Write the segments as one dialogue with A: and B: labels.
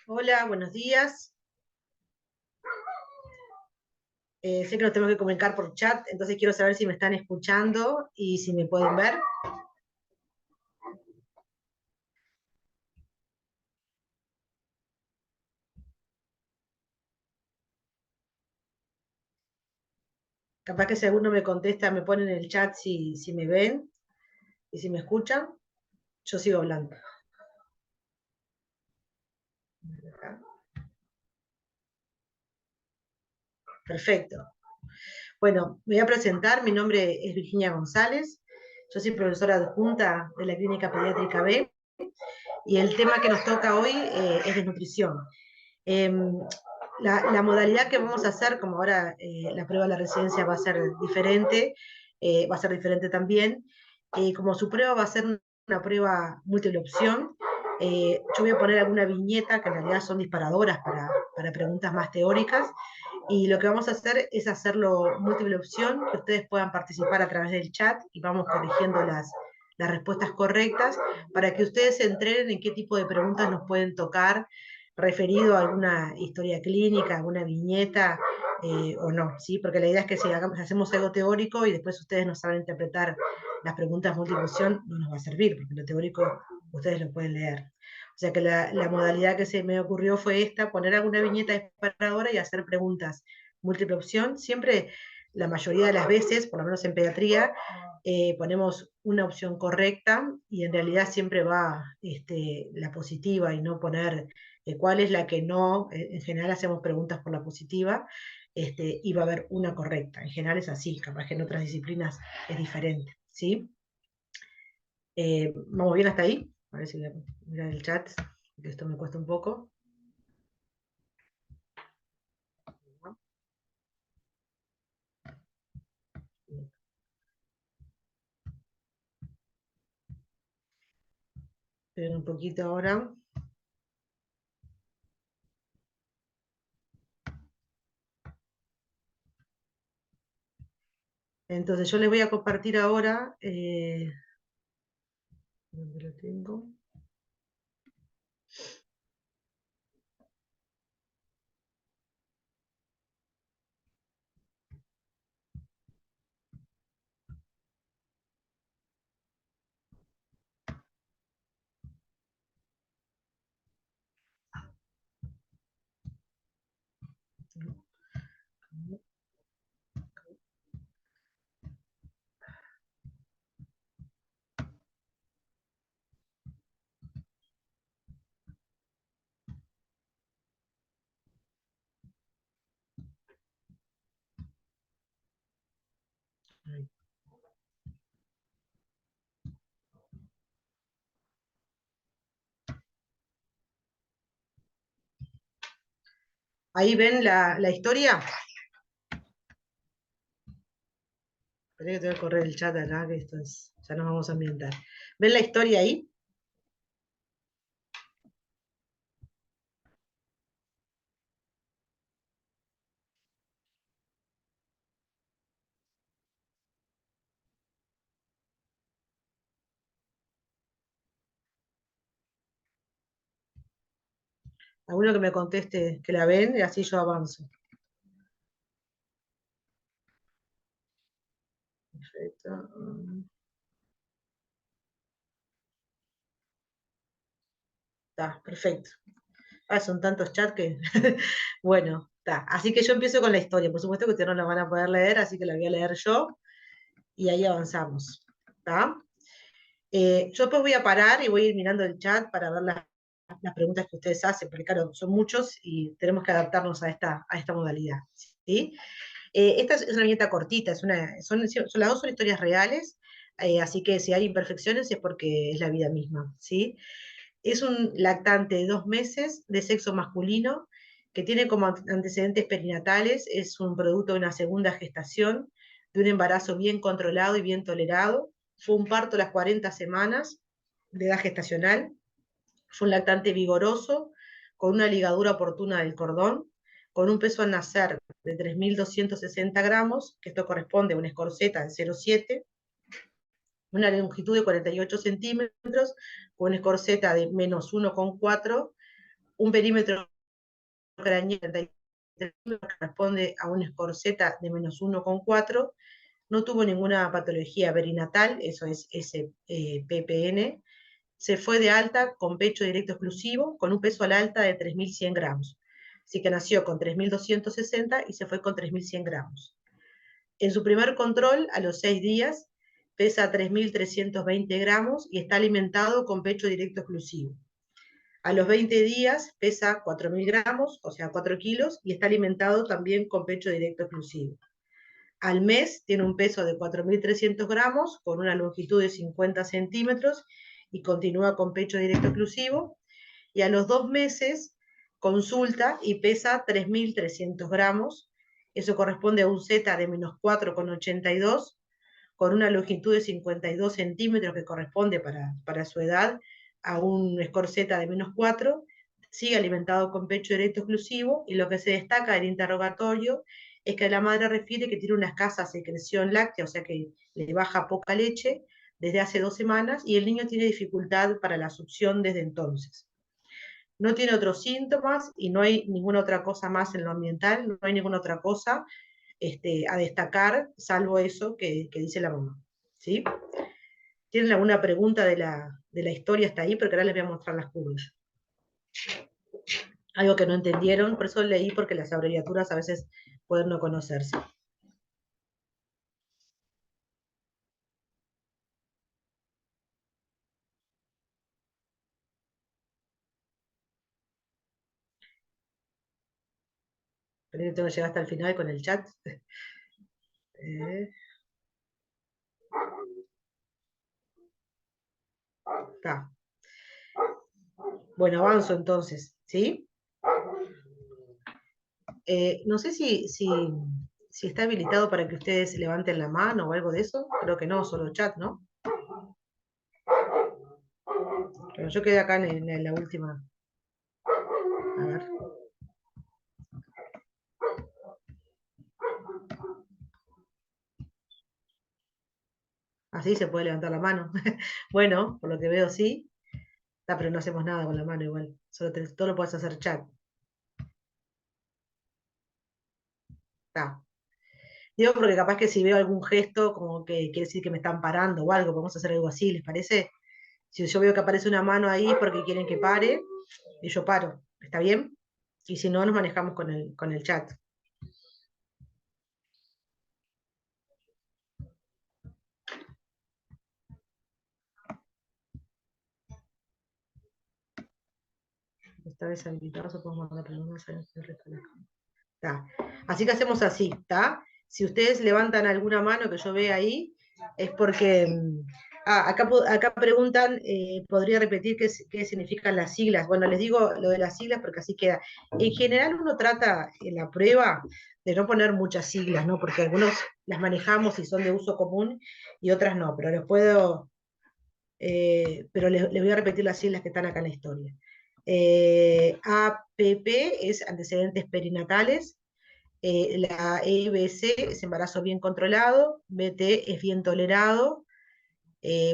A: Hola, buenos días. Sé que nos tenemos que comunicar por chat, entonces quiero saber si me están escuchando y si me pueden ver. Capaz que si alguno me contesta, me ponen en el chat si me ven y si me escuchan. Yo sigo hablando. Perfecto. Bueno, me voy a presentar. Mi nombre es Virginia González. Yo soy profesora adjunta de la Clínica Pediátrica B y el tema que nos toca hoy es desnutrición. Em, la modalidad que vamos a hacer, como ahora la prueba de la residencia va a ser diferente también. Como su prueba va a ser una prueba múltiple opción, yo voy a poner alguna viñeta que en realidad son disparadoras para preguntas más teóricas, y lo que vamos a hacer es hacerlo múltiple opción, que ustedes puedan participar a través del chat y vamos corrigiendo las respuestas correctas para que ustedes se enteren en qué tipo de preguntas nos pueden tocar referido a alguna historia clínica, alguna viñeta o no, ¿sí? Porque la idea es que si hacemos algo teórico y después ustedes no saben interpretar las preguntas múltiple opción, no nos va a servir, porque lo teórico ustedes lo pueden leer. O sea que la modalidad que se me ocurrió fue esta: poner alguna viñeta disparadora y hacer preguntas múltiple opción. Siempre, la mayoría de las veces, por lo menos en pediatría, ponemos una opción correcta y en realidad siempre va la positiva, y no poner cuál es la que no. En general hacemos preguntas por la positiva, y va a haber una correcta. En general es así, capaz que en otras disciplinas es diferente, ¿sí? ¿Vamos bien hasta ahí? A ver si voy a mirar el chat, que esto me cuesta un poco. Esperen un poquito ahora. Entonces yo les voy a compartir ahora, ¿dónde lo tengo? Ahí ven la historia. Espera que te voy a correr el chat acá, que esto es, ya nos vamos a ambientar. ¿Ven la historia ahí? Alguno que me conteste que la ven y así yo avanzo. Perfecto. Está, perfecto. Ah, son tantos chats que... Bueno, está. Así que yo empiezo con la historia. Por supuesto que ustedes no la van a poder leer, así que la voy a leer yo y ahí avanzamos. ¿Está? Yo después voy a parar y voy a ir mirando el chat para ver las preguntas que ustedes hacen, porque claro, son muchos y tenemos que adaptarnos a esta modalidad, ¿sí? Esta es una viñeta cortita, son las dos son historias reales, así que si hay imperfecciones es porque es la vida misma, ¿sí? Es un lactante de 2 meses de sexo masculino que tiene como antecedentes perinatales, es un producto de una segunda gestación, de un embarazo bien controlado y bien tolerado. Fue un parto a las 40 semanas de edad gestacional. Fue un lactante vigoroso, con una ligadura oportuna del cordón, con un peso al nacer de 3.260 gramos, que esto corresponde a una escorseta de 0,7, una longitud de 48 centímetros, con una escorseta de -1,4, un perímetro craneal que corresponde a una escorceta de -1,4, no tuvo ninguna patología perinatal, eso es SPPN, se fue de alta con pecho directo exclusivo, con un peso al alta de 3.100 gramos. Así que nació con 3.260 y se fue con 3.100 gramos. En su primer control, a los 6 días, pesa 3.320 gramos y está alimentado con pecho directo exclusivo. A los 20 días pesa 4.000 gramos, o sea, 4 kilos, y está alimentado también con pecho directo exclusivo. Al mes tiene un peso de 4.300 gramos, con una longitud de 50 centímetros, y continúa con pecho directo exclusivo. Y a los 2 meses consulta y pesa 3.300 gramos. Eso corresponde a un Z de -4,82, con una longitud de 52 centímetros, que corresponde para su edad a un score Z de -4, sigue alimentado con pecho directo exclusivo, y lo que se destaca del interrogatorio es que la madre refiere que tiene una escasa secreción láctea, o sea que le baja poca leche desde hace 2 semanas, y el niño tiene dificultad para la succión desde entonces. No tiene otros síntomas y no hay ninguna otra cosa más en lo ambiental, no hay ninguna otra cosa a destacar, salvo eso que dice la mamá. ¿Sí? ¿Tienen alguna pregunta de la historia hasta ahí? Porque ahora les voy a mostrar las curvas. Algo que no entendieron, por eso leí, porque las abreviaturas a veces pueden no conocerse. Pero yo tengo que llegar hasta el final con el chat. Está. Bueno, avanzo entonces, ¿sí? No sé si está habilitado para que ustedes levanten la mano o algo de eso. Creo que no, solo chat, ¿no? Pero yo quedé acá en la última. A ver. Así se puede levantar la mano. Bueno, por lo que veo, sí. Está, pero no hacemos nada con la mano igual. Todo lo puedes hacer chat. Está. Digo porque capaz que si veo algún gesto, como que quiere decir que me están parando o algo, podemos hacer algo así, ¿les parece? Si yo veo que aparece una mano ahí es porque quieren que pare, y yo paro. ¿Está bien? Y si no, nos manejamos con el chat. Esta vez habilitados o podemos mandar preguntas a Está. Así que hacemos así, ¿está? Si ustedes levantan alguna mano que yo vea ahí, es porque... acá preguntan, ¿podría repetir qué significan las siglas? Bueno, les digo lo de las siglas porque así queda. En general uno trata en la prueba de no poner muchas siglas, ¿no? Porque algunos las manejamos y son de uso común y otras no, pero les voy a repetir las siglas que están acá en la historia. APP es antecedentes perinatales, la EBC es embarazo bien controlado, BT es bien tolerado,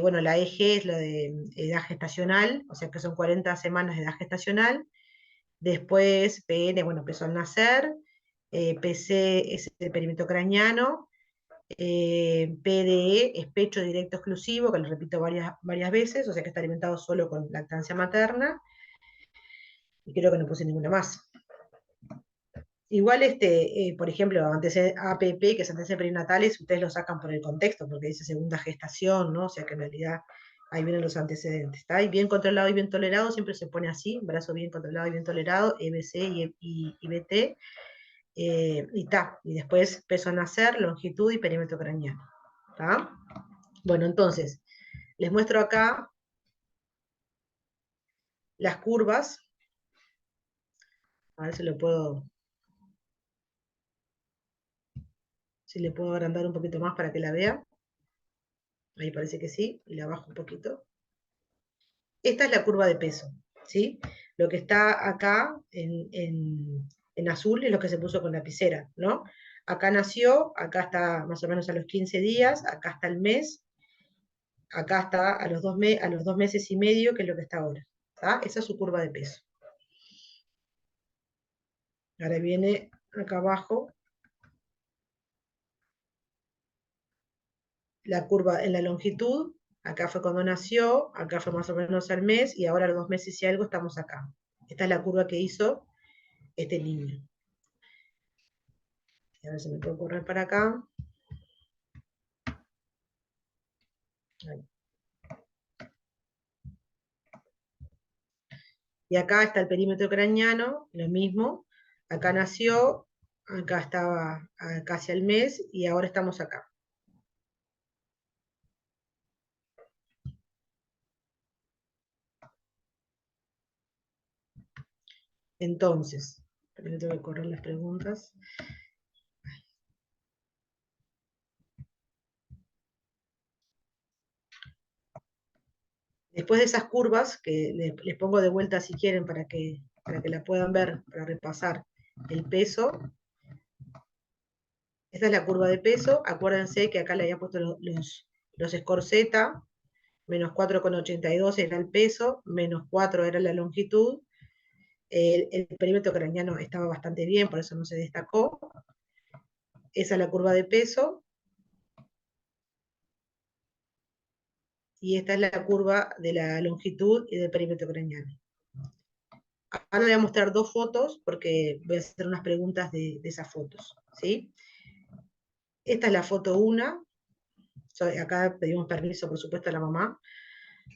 A: bueno, la EG es la de edad gestacional, o sea que son 40 semanas de edad gestacional. Después PN, bueno, peso al nacer, PC es el perímetro craneano, PDE es pecho directo exclusivo, que lo repito varias veces, o sea que está alimentado solo con lactancia materna, y creo que no puse ninguna más. Igual, por ejemplo, APP, que es antecedentes perinatales, ustedes lo sacan por el contexto, porque dice segunda gestación, ¿no? O sea que en realidad ahí vienen los antecedentes, ¿está? Y bien controlado y bien tolerado, siempre se pone así, brazo bien controlado y bien tolerado, EBC y BT, y ta. Y después peso a nacer, longitud y perímetro craneano, ¿está? Bueno, entonces, les muestro acá las curvas, a ver si le puedo agrandar un poquito más para que la vean. Ahí parece que sí, y la bajo un poquito. Esta es la curva de peso, ¿sí? Lo que está acá en azul es lo que se puso con lapicera, ¿no? Acá nació, acá está más o menos a los 15 días, acá está el mes, acá está a los 2 meses y medio, que es lo que está ahora, ¿tá? Esa es su curva de peso. Ahora viene acá abajo la curva en la longitud. Acá fue cuando nació, acá fue más o menos al mes, y ahora a los 2 meses y algo estamos acá. Esta es la curva que hizo este niño. A ver si me puedo correr para acá. Ahí. Y acá está el perímetro craneano, lo mismo. Acá nació, acá estaba casi al mes, y ahora estamos acá. Entonces, primero tengo que correr las preguntas. Después de esas curvas, que les pongo de vuelta si quieren para que la puedan ver, para repasar el peso. Esta es la curva de peso. Acuérdense que acá le había puesto los scores Z, menos 4,82 era el peso, menos 4 era la longitud. El perímetro craneano estaba bastante bien, por eso no se destacó. Esa es la curva de peso. Y esta es la curva de la longitud y del perímetro craneano. Ahora le voy a mostrar dos fotos porque voy a hacer unas preguntas de esas fotos, ¿sí? Esta es la foto 1. Acá pedimos permiso, por supuesto, a la mamá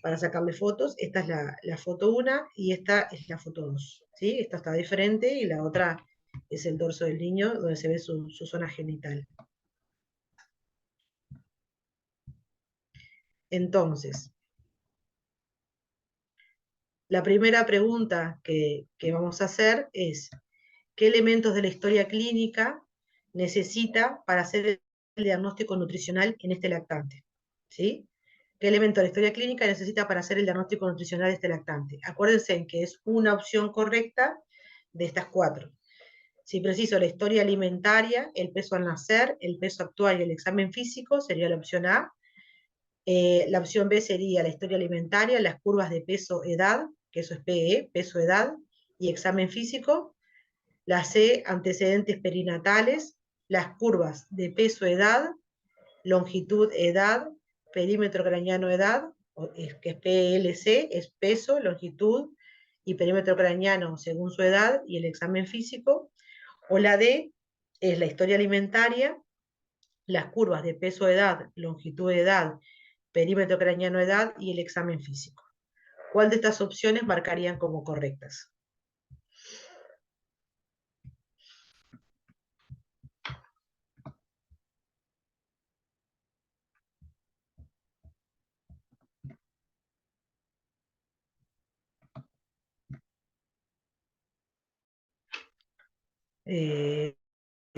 A: para sacarle fotos. Esta es la foto 1 y esta es la foto 2, ¿sí? Esta está de frente y la otra es el dorso del niño donde se ve su zona genital. Entonces, la primera pregunta que vamos a hacer es, ¿qué elementos de la historia clínica necesita para hacer el diagnóstico nutricional en este lactante? ¿Sí? ¿Qué elemento de la historia clínica necesita para hacer el diagnóstico nutricional de este lactante? Acuérdense que es una opción correcta de estas 4. Si preciso la historia alimentaria, el peso al nacer, el peso actual y el examen físico, sería la opción A. La opción B sería la historia alimentaria, las curvas de peso-edad, que eso es PE, peso-edad y examen físico. La C, antecedentes perinatales, las curvas de peso-edad, longitud-edad, perímetro craneano-edad, que es PLC, es peso, longitud y perímetro craneano según su edad y el examen físico. O la D es la historia alimentaria, las curvas de peso-edad, longitud-edad, perímetro craneano-edad y el examen físico. ¿Cuál de estas opciones marcarían como correctas?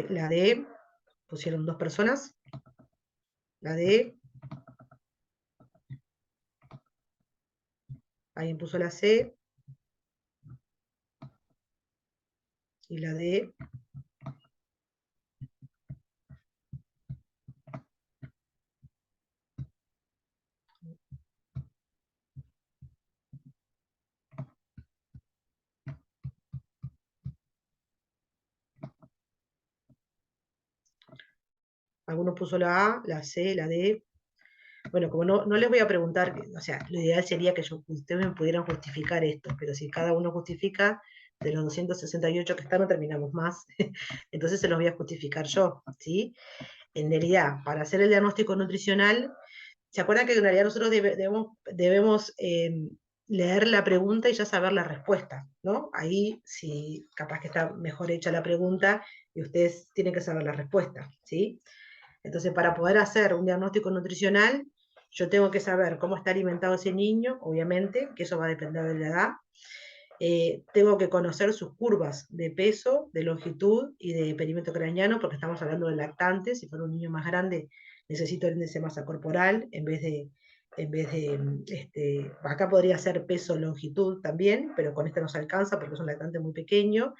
A: La D, pusieron 2 personas. La D, alguien puso la C. Y la D. Algunos puso la A, la C, la D. Bueno, como no les voy a preguntar, o sea, lo ideal sería que ustedes me pudieran justificar esto, pero si cada uno justifica, de los 268 que están, no terminamos más. Entonces se los voy a justificar yo, ¿sí? En realidad, para hacer el diagnóstico nutricional, ¿se acuerdan que en realidad nosotros debemos leer la pregunta y ya saber la respuesta, ¿no? Ahí, si capaz que está mejor hecha la pregunta y ustedes tienen que saber la respuesta, ¿sí? Entonces, para poder hacer un diagnóstico nutricional, yo tengo que saber cómo está alimentado ese niño, obviamente, que eso va a depender de la edad. Tengo que conocer sus curvas de peso, de longitud y de perímetro craneano, porque estamos hablando de lactantes. Si fuera un niño más grande, necesito el índice de masa corporal acá podría ser peso, longitud también, pero con este no se alcanza porque es un lactante muy pequeño,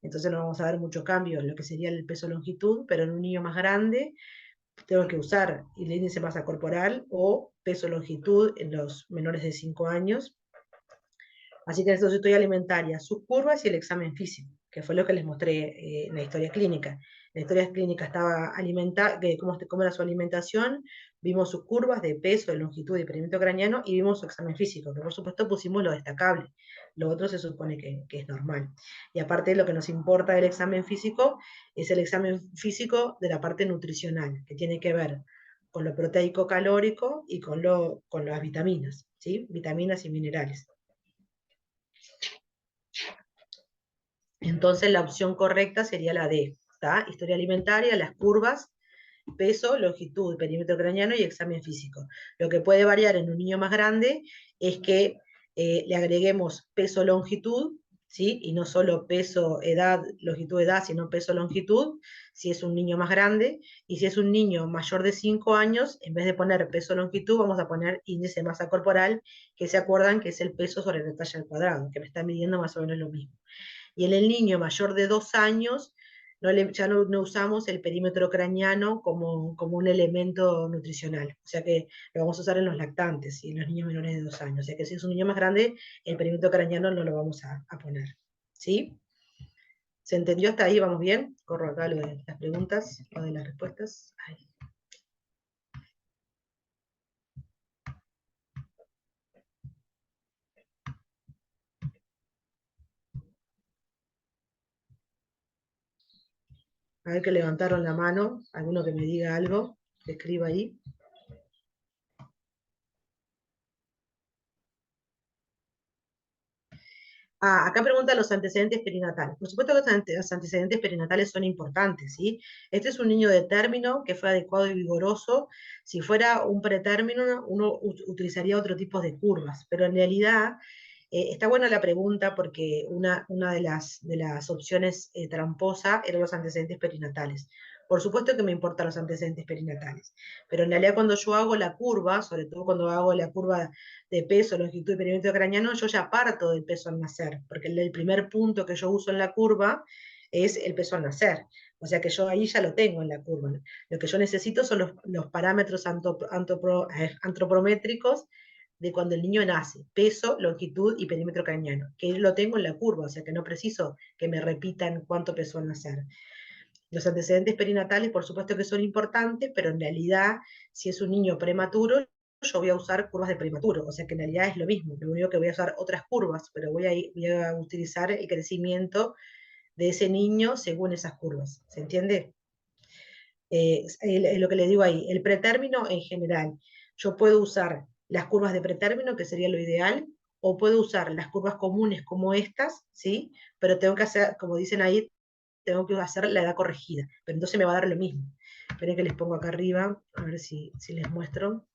A: entonces no vamos a ver mucho cambio en lo que sería el peso, longitud, pero en un niño más grande tengo que usar el índice de masa corporal o peso, longitud en los menores de 5 años. Así que necesito historia alimentaria, sus curvas y el examen físico, que fue lo que les mostré en la historia clínica. En la historia clínica estaba cómo era su alimentación, vimos sus curvas de peso, de longitud y perímetro craneano, y vimos su examen físico, que por supuesto pusimos lo destacable. Lo otro se supone que es normal. Y aparte lo que nos importa del examen físico es el examen físico de la parte nutricional, que tiene que ver con lo proteico calórico y con las vitaminas, ¿sí? Vitaminas y minerales. Entonces la opción correcta sería la D, ¿está? Historia alimentaria, las curvas, peso, longitud, perímetro craneano y examen físico. Lo que puede variar en un niño más grande es que le agreguemos peso, longitud, ¿sí? Y no solo peso, edad, longitud, edad, sino peso, longitud, si es un niño más grande. Y si es un niño mayor de 5 años, en vez de poner peso, longitud, vamos a poner índice de masa corporal, que se acuerdan que es el peso sobre la talla al cuadrado, que me está midiendo más o menos lo mismo. Y en el niño mayor de 2 años, ya no usamos el perímetro craneano como un elemento nutricional. O sea que lo vamos a usar en los lactantes y en los niños menores de 2 años. O sea que si es un niño más grande, el perímetro craneano no lo vamos a poner. ¿Sí? ¿Se entendió hasta ahí? ¿Vamos bien? Corro acá lo de las preguntas o de las respuestas. Ay. A ver que levantaron la mano, alguno que me diga algo, que escriba ahí. Acá pregunta los antecedentes perinatales. Por supuesto que los antecedentes perinatales son importantes, ¿sí? Este es un niño de término que fue adecuado y vigoroso. Si fuera un pretérmino, uno utilizaría otro tipo de curvas, pero en realidad está buena la pregunta porque una de las opciones tramposa eran los antecedentes perinatales. Por supuesto que me importan los antecedentes perinatales, pero en realidad cuando yo hago la curva, sobre todo cuando hago la curva de peso, longitud y perímetro craneano, yo ya parto del peso al nacer, porque el primer punto que yo uso en la curva es el peso al nacer. O sea que yo ahí ya lo tengo en la curva. Lo que yo necesito son los parámetros antropométricos de cuando el niño nace, peso, longitud y perímetro craneano, que lo tengo en la curva, o sea que no preciso que me repitan cuánto pesó al nacer. Los antecedentes perinatales, por supuesto que son importantes, pero en realidad, si es un niño prematuro, yo voy a usar curvas de prematuro, o sea que en realidad es lo mismo, lo único que voy a usar otras curvas, pero voy a utilizar el crecimiento de ese niño según esas curvas, ¿se entiende? Lo que le digo ahí, el pretérmino en general, yo puedo usar las curvas de pretérmino, que sería lo ideal, o puedo usar las curvas comunes como estas, ¿sí? Pero tengo que hacer, como dicen ahí, tengo que hacer la edad corregida, pero entonces me va a dar lo mismo. Esperen que les pongo acá arriba, a ver si les muestro,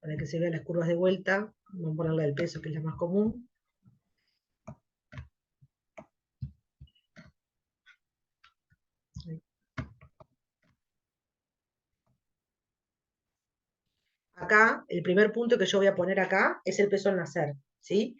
A: para que se vean las curvas de vuelta. Vamos a poner la del peso, que es la más común. Acá, el primer punto que yo voy a poner acá es el peso al nacer, ¿sí?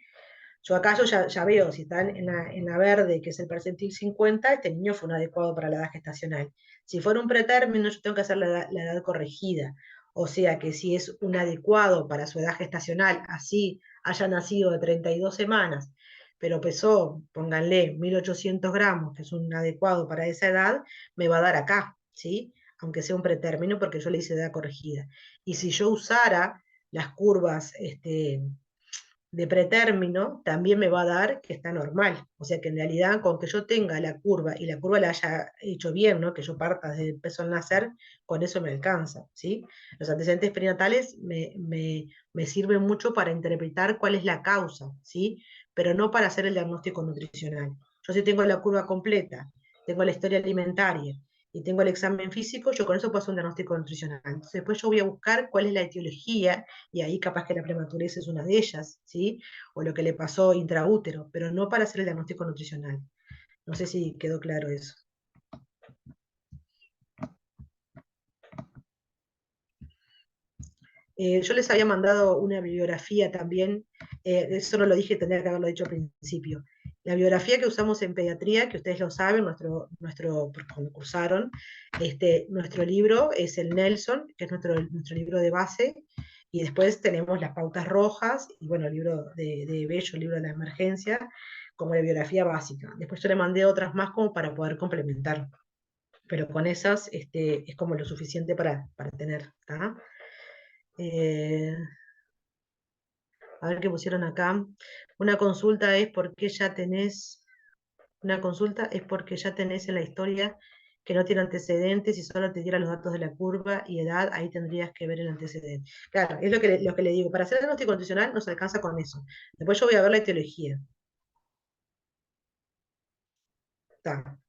A: Yo acá ya veo, si está en la verde, que es el percentil 50, este niño fue un adecuado para la edad gestacional. Si fuera un pretérmino, yo tengo que hacer la edad corregida. O sea que si es un adecuado para su edad gestacional, así haya nacido de 32 semanas, pero pesó, pónganle, 1800 gramos, que es un adecuado para esa edad, me va a dar acá, ¿sí? Aunque sea un pretérmino, porque yo le hice edad corregida. Y si yo usara las curvas, de pretérmino, también me va a dar que está normal. O sea que en realidad, con que yo tenga la curva y la curva la haya hecho bien, ¿no? Que yo parta desde el peso al nacer, con eso me alcanza, ¿sí? Los antecedentes perinatales me sirven mucho para interpretar cuál es la causa, ¿sí? Pero no para hacer el diagnóstico nutricional. Yo si tengo la curva completa, tengo la historia alimentaria, y tengo el examen físico, yo con eso puedo hacer un diagnóstico nutricional. Entonces después yo voy a buscar cuál es la etiología, y ahí capaz que la prematurez es una de ellas, ¿sí? O lo que le pasó intraútero, pero no para hacer el diagnóstico nutricional. No sé si quedó claro eso. Yo les había mandado una bibliografía también, eso no lo dije, tendría que haberlo dicho al principio. La bibliografía que usamos en pediatría, que ustedes lo saben, cuando cursaron, nuestro libro es el Nelson, que es nuestro libro de base, Y después tenemos las pautas rojas, y bueno, el libro de Bello, el libro de la emergencia, como la biografía básica. Después yo le mandé otras más como para poder complementar, pero con esas es como lo suficiente para tener. ¿Tá? Eh, a ver qué pusieron acá. Una consulta es porque ya tenés, una consulta es porque ya tenés en la historia que no tiene antecedentes y solo te diera los datos de la curva y edad, ahí tendrías que ver el antecedente. Claro, es lo que le digo. Para hacer el diagnóstico condicional nos alcanza con eso. Después yo voy a ver la etiología. Está.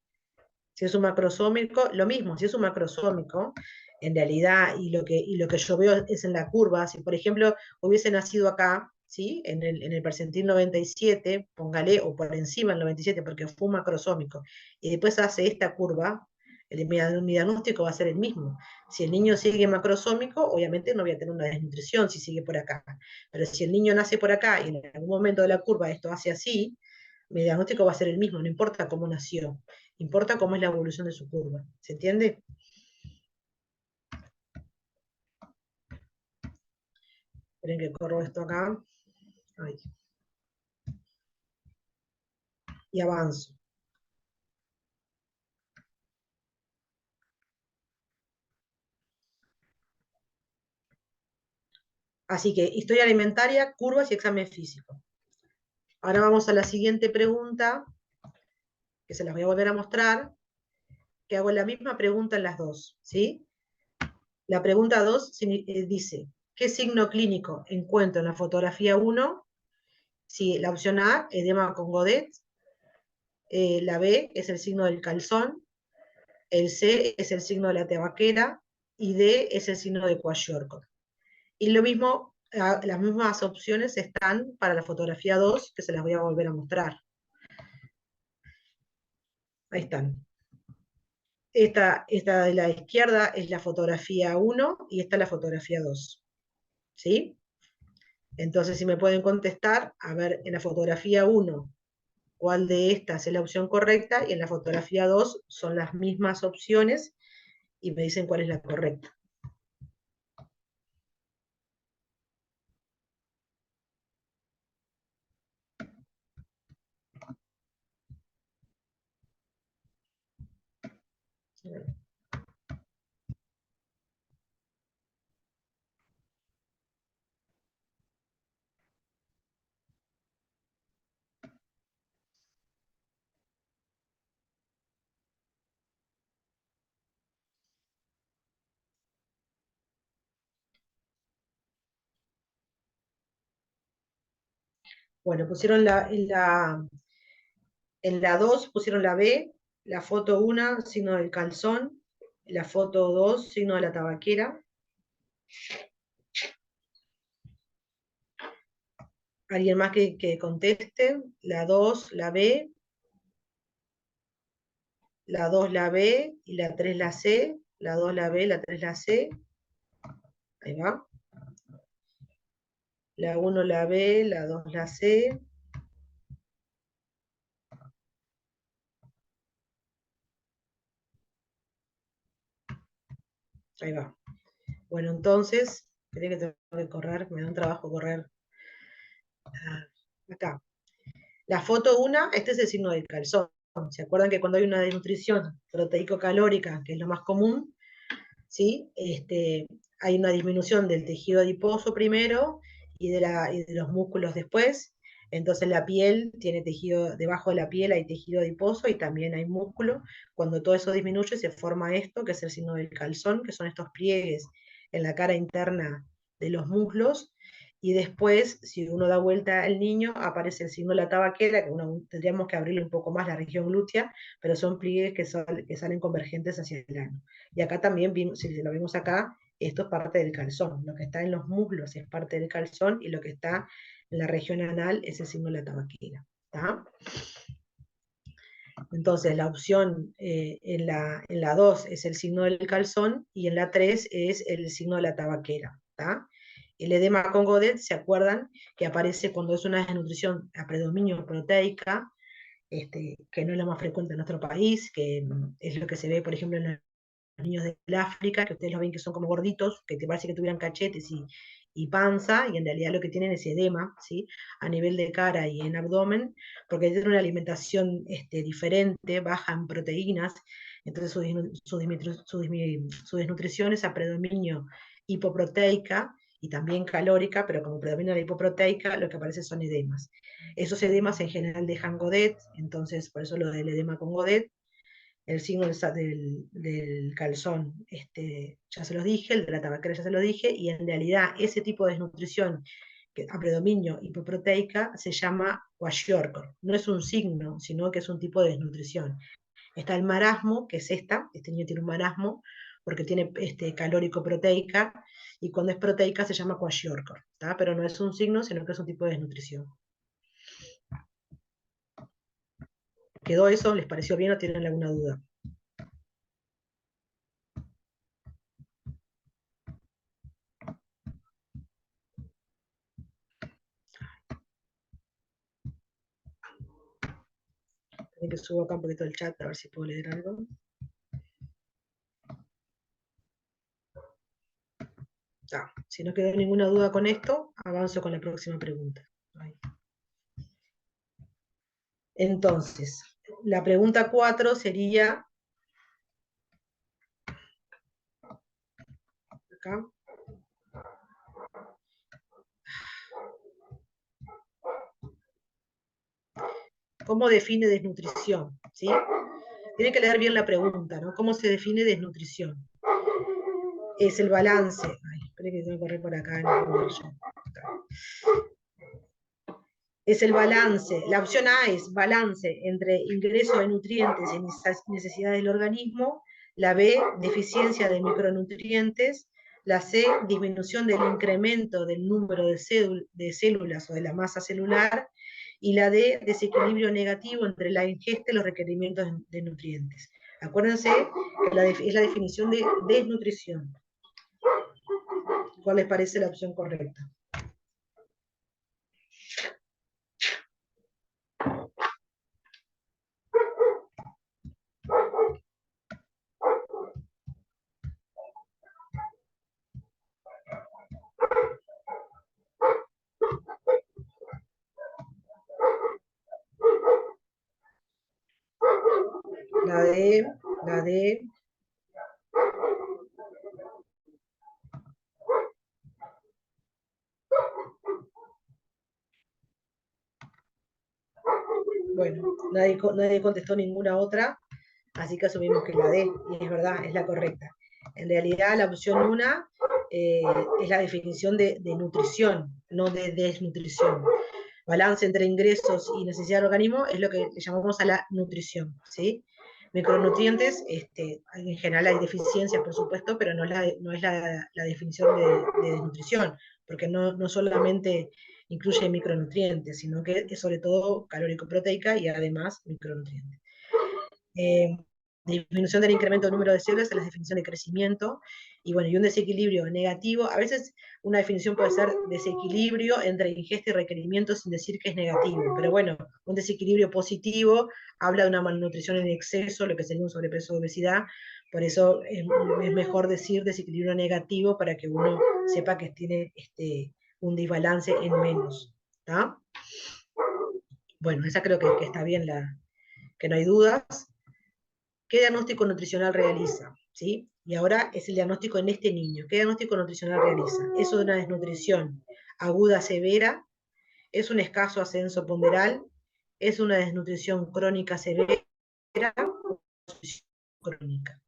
A: Si es un macrosómico, lo mismo, si es un macrosómico, en realidad, y lo que yo veo es en la curva, si por ejemplo hubiese nacido acá, ¿sí? En el percentil 97, póngale, o por encima del 97, porque fue un macrosómico, y después hace esta curva, mi diagnóstico va a ser el mismo. Si el niño sigue macrosómico, obviamente no voy a tener una desnutrición si sigue por acá. Pero si el niño nace por acá y en algún momento de la curva esto hace así, mi diagnóstico va a ser el mismo, no importa cómo nació. Importa cómo es la evolución de su curva. ¿Se entiende? Esperen que corro esto acá. Ay, y avanzo. Así que historia alimentaria, curvas y examen físico. Ahora vamos a la siguiente pregunta, que se las voy a volver a mostrar, que hago la misma pregunta en las dos. ¿Sí? La pregunta 2 dice, ¿qué signo clínico encuentro en la fotografía 1? Sí, la opción A, edema con Godet. La B es el signo del calzón. El C es el signo de la tabaquera. Y D es el signo de Kwashiorkor. Y lo mismo, las mismas opciones están para la fotografía 2, que se las voy a volver a mostrar. Ahí están. Esta de la izquierda es la fotografía 1 y esta es la fotografía 2. ¿Sí? Entonces, si me pueden contestar, a ver, en la fotografía 1, cuál de estas es la opción correcta, y en la fotografía 2 son las mismas opciones, y me dicen cuál es la correcta. Bueno, pusieron en la 2 pusieron la B, la foto 1, signo del calzón, la foto 2, signo de la tabaquera. ¿Alguien más que conteste? La 2, la B, la 2, la B, y la 3, la C, la 2, la B, la 3, la C. Ahí va. La 1, la B, la 2, la C. Ahí va. Bueno, entonces, esperé que tengo que correr, me da un trabajo correr. Acá. La foto 1, este es el signo del calzón. ¿Se acuerdan que cuando hay una desnutrición proteico-calórica, que es lo más común, ¿sí? Hay una disminución del tejido adiposo primero y de los músculos después. Entonces la piel tiene tejido, debajo de la piel hay tejido adiposo y también hay músculo. Cuando todo eso disminuye se forma esto, que es el signo del calzón, que son estos pliegues en la cara interna de los muslos. Y después, si uno da vuelta al niño, aparece el signo de la tabaquera, que tendríamos que abrirle un poco más la región glútea, pero son pliegues que salen convergentes hacia el ano. Y acá también, si lo vemos acá, esto es parte del calzón. Lo que está en los muslos es parte del calzón y lo que está en la región anal es el signo de la tabaquera. ¿Tá? Entonces, la opción en la 2 es el signo del calzón y en la 3 es el signo de la tabaquera. ¿Tá? El edema con Godet, ¿se acuerdan? Que aparece cuando es una desnutrición a predominio proteica, que no es lo más frecuente en nuestro país, que es lo que se ve, por ejemplo, en niños del África, que ustedes los ven que son como gorditos, que te parece que tuvieran cachetes y panza, y en realidad lo que tienen es edema, ¿sí? A nivel de cara y en abdomen, porque tienen una alimentación diferente, baja en proteínas, entonces su desnutrición es a predominio hipoproteica y también calórica, pero como predomina la hipoproteica, lo que aparece son edemas. Esos edemas en general dejan Godet, entonces por eso lo del edema con Godet. El signo del calzón, ya se los dije, el de la tabaquera ya se lo dije, y en realidad ese tipo de desnutrición que a predominio hipoproteica se llama kwashiorkor. No es un signo, sino que es un tipo de desnutrición. Está el marasmo, que es este niño tiene un marasmo, porque tiene calórico proteica, y cuando es proteica se llama kwashiorkor, pero no es un signo, sino que es un tipo de desnutrición. ¿Quedó eso? ¿Les pareció bien o tienen alguna duda? Tienen que subo acá un poquito el chat a ver si puedo leer algo. Si no quedó ninguna duda con esto, avanzo con la próxima pregunta. Entonces, la pregunta 4 sería, acá, ¿cómo define desnutrición? ¿Sí? Tiene que leer bien la pregunta, ¿no? ¿Cómo se define desnutrición? Es el balance. Ay, espere que tengo que correr por acá. Es el balance. La opción A es balance entre ingreso de nutrientes y necesidades del organismo. La B, deficiencia de micronutrientes. La C, disminución del incremento del número de células o de la masa celular. Y la D, desequilibrio negativo entre la ingesta y los requerimientos de nutrientes. Acuérdense que es la definición de desnutrición. ¿Cuál les parece la opción correcta? La D, la D. Bueno, nadie contestó ninguna otra, así que asumimos que la D, y es verdad, es la correcta. En realidad, la opción 1 es la definición de nutrición, no de desnutrición. Balance entre ingresos y necesidad del organismo es lo que le llamamos a la nutrición, ¿sí? Micronutrientes, en general hay deficiencias, por supuesto, pero no es la definición de desnutrición, porque no solamente incluye micronutrientes, sino que es sobre todo calórico-proteica y además micronutrientes. Eh, Disminución del incremento del número de células es la definición de crecimiento, y bueno, y un desequilibrio negativo, a veces una definición puede ser desequilibrio entre ingesta y requerimiento sin decir que es negativo, pero bueno, un desequilibrio positivo habla de una malnutrición en exceso, lo que sería un sobrepeso o obesidad, por eso es mejor decir desequilibrio negativo para que uno sepa que tiene un desbalance en menos, ¿tá? Bueno, esa creo que está bien, que no hay dudas. ¿Qué diagnóstico nutricional realiza? ¿Sí? Y ahora es el diagnóstico en este niño. ¿Qué diagnóstico nutricional realiza? ¿Es una desnutrición aguda severa? ¿Es un escaso ascenso ponderal? ¿Es una desnutrición crónica severa? ¿O desnutrición crónica?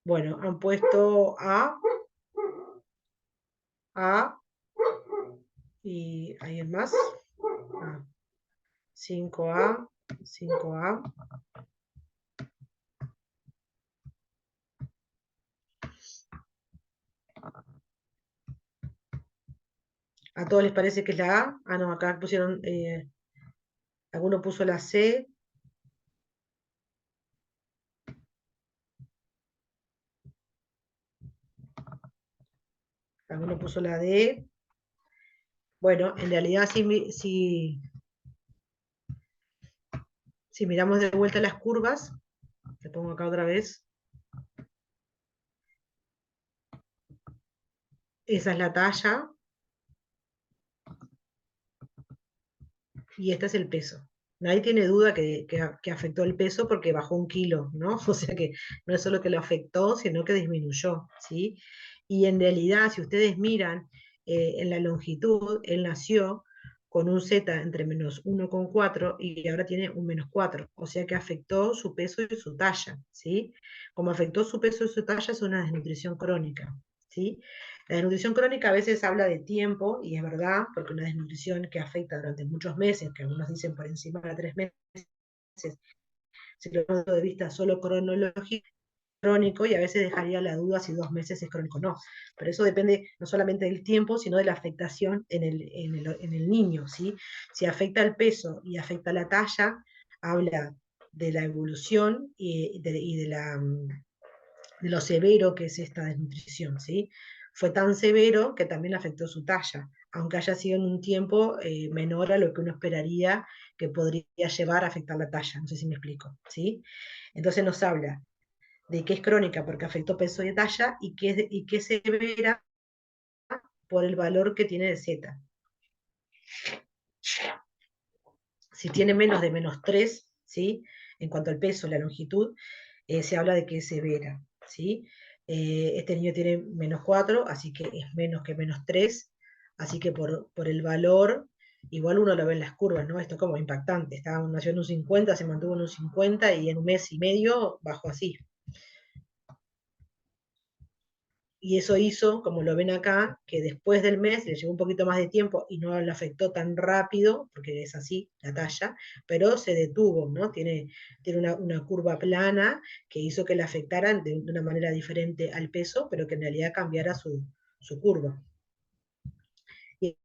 A: Bueno, han puesto A, y ¿alguien más? 5A, 5A. ¿A todos les parece que es la A? Ah, no, acá pusieron, alguno puso la C, alguno puso la D. Bueno, en realidad si miramos de vuelta las curvas, le pongo acá otra vez, esa es la talla y este es el peso. Nadie tiene duda que afectó el peso porque bajó 1 kilo, ¿no? O sea que no es solo que lo afectó, sino que disminuyó, ¿sí? Y en realidad, si ustedes miran en la longitud, él nació con un Z entre -1,4 y ahora tiene un -4, o sea que afectó su peso y su talla, ¿sí? Como afectó su peso y su talla es una desnutrición crónica, ¿sí? La desnutrición crónica a veces habla de tiempo, y es verdad, porque una desnutrición que afecta durante muchos meses, que algunos dicen por encima de 3 meses, si lo vemos de vista solo cronológico, crónico, y a veces dejaría la duda si 2 meses es crónico o no. Pero eso depende no solamente del tiempo, sino de la afectación en el niño, ¿sí? Si afecta el peso y afecta la talla, habla de la evolución de lo severo que es esta desnutrición, ¿sí? Fue tan severo que también afectó su talla, aunque haya sido en un tiempo menor a lo que uno esperaría que podría llevar a afectar la talla, no sé si me explico, ¿sí? Entonces nos habla de que es crónica porque afectó peso y talla y que es severa por el valor que tiene de Z. Si tiene menos de -3, ¿sí? En cuanto al peso, la longitud, se habla de que es severa, ¿sí? Este niño tiene -4, así que es menos que -3, así que por el valor, igual uno lo ve en las curvas, ¿no? Esto es como impactante, nació en un 50, se mantuvo en un 50 y en un mes y medio bajó así. Y eso hizo, como lo ven acá, que después del mes le llevó un poquito más de tiempo y no le afectó tan rápido, porque es así la talla, pero se detuvo, ¿no? Tiene una curva plana que hizo que le afectaran de una manera diferente al peso, pero que en realidad cambiara su curva. Y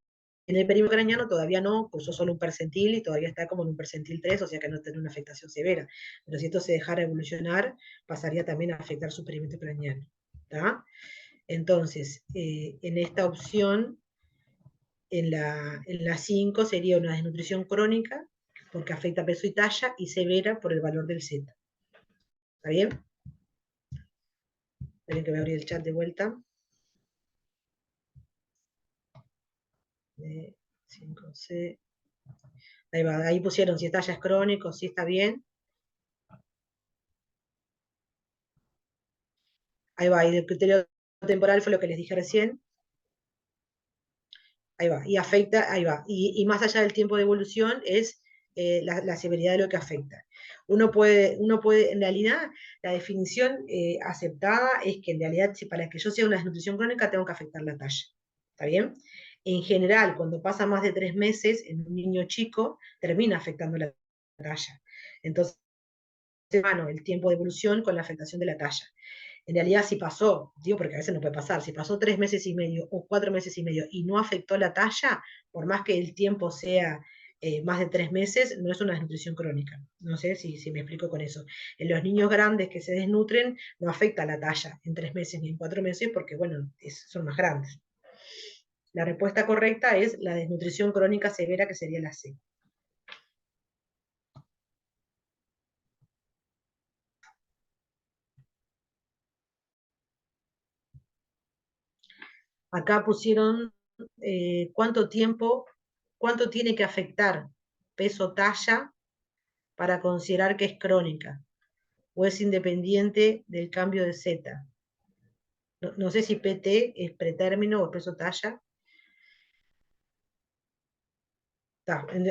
A: en el perímetro craneano todavía no, puso solo un percentil y todavía está como en un percentil 3, o sea que no tiene una afectación severa. Pero si esto se dejara evolucionar, pasaría también a afectar su perímetro craneano. ¿Está? Entonces, en esta opción, en la 5 sería una desnutrición crónica, porque afecta peso y talla, y severa por el valor del Z. ¿Está bien? Esperen que voy a abrir el chat de vuelta. 5C. Ahí va, ahí pusieron si talla es crónico, si está bien. Ahí va, y el criterio temporal fue lo que les dije recién. Ahí va, y afecta, ahí va. Y más allá del tiempo de evolución es la severidad de lo que afecta. En realidad, la definición aceptada es que en realidad, si para que yo sea una desnutrición crónica, tengo que afectar la talla. ¿Está bien? En general, cuando pasa más de 3 meses en un niño chico, termina afectando la talla. Entonces, bueno, el tiempo de evolución con la afectación de la talla. En realidad, si pasó, digo porque a veces no puede pasar, si pasó 3 meses y medio o 4 meses y medio y no afectó la talla, por más que el tiempo sea más de 3 meses, no es una desnutrición crónica. No sé si me explico con eso. En los niños grandes que se desnutren, no afecta la talla en 3 meses ni en 4 meses porque, bueno, son más grandes. La respuesta correcta es la desnutrición crónica severa, que sería la C. Acá pusieron cuánto tiene que afectar peso talla para considerar que es crónica o es independiente del cambio de Z. No sé si PT es pretérmino o peso talla.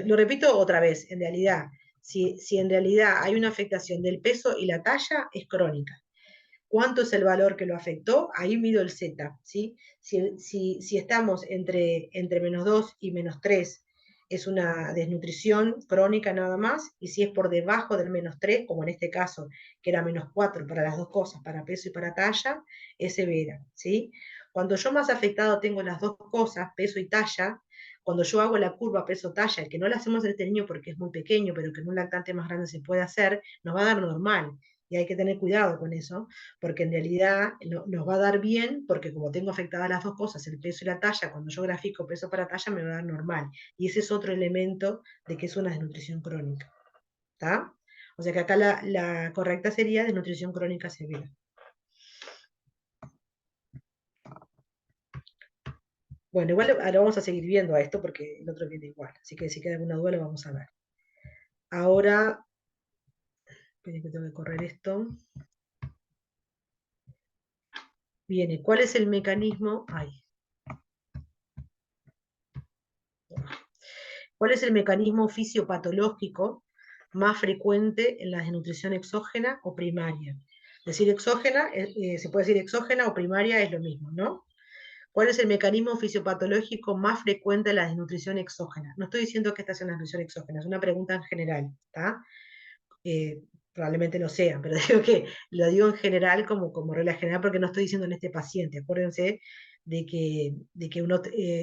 A: Lo repito otra vez, en realidad, si en realidad hay una afectación del peso y la talla, es crónica. ¿Cuánto es el valor que lo afectó? Ahí mido el Z, ¿sí? Si estamos entre -2 y -3, es una desnutrición crónica nada más, y si es por debajo del -3, como en este caso, que era -4 para las dos cosas, para peso y para talla, es severa, ¿sí? Cuando yo más afectado tengo las dos cosas, peso y talla, cuando yo hago la curva peso-talla, que no la hacemos en este niño porque es muy pequeño, pero que en un lactante más grande se puede hacer, nos va a dar normal. Y hay que tener cuidado con eso, porque en realidad nos va a dar bien, porque como tengo afectadas las dos cosas, el peso y la talla, cuando yo grafico peso para talla me va a dar normal. Y ese es otro elemento de que es una desnutrición crónica. ¿Está? O sea que acá la correcta sería desnutrición crónica severa. Bueno, igual ahora vamos a seguir viendo a esto porque el otro viene igual. Así que si queda alguna duda lo vamos a ver. Ahora, esperen que tengo que correr esto. Viene, ¿cuál es el mecanismo? Ay, ¿cuál es el mecanismo fisiopatológico más frecuente en la desnutrición exógena o primaria? Decir exógena, se puede decir exógena o primaria es lo mismo, ¿no? ¿Cuál es el mecanismo fisiopatológico más frecuente en la desnutrición exógena? No estoy diciendo que esta sea una desnutrición exógena, es una pregunta en general, ¿está? Probablemente no sea, pero digo que lo digo en general como regla general porque no estoy diciendo en este paciente. Acuérdense de que